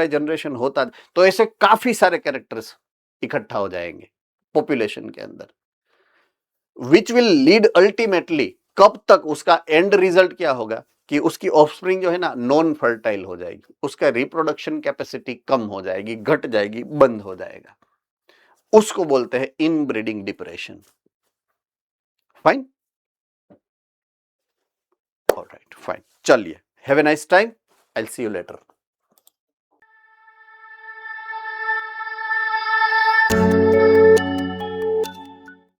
generation होता तो ऐसे काफी सारे कैरेक्टर्स इकट्ठा हो जाएंगे पॉपुलेशन के अंदर, विच विल लीड अल्टीमेटली, कब तक उसका एंड रिजल्ट क्या होगा कि उसकी ऑफस्प्रिंग जो है ना नॉन फर्टाइल हो जाएगी, उसका रिप्रोडक्शन कैपेसिटी कम हो जाएगी, घट जाएगी, बंद हो जाएगा, उसको बोलते हैं inbreeding depression. Fine, all right, fine, चलिए, have a nice time, I will see you letter.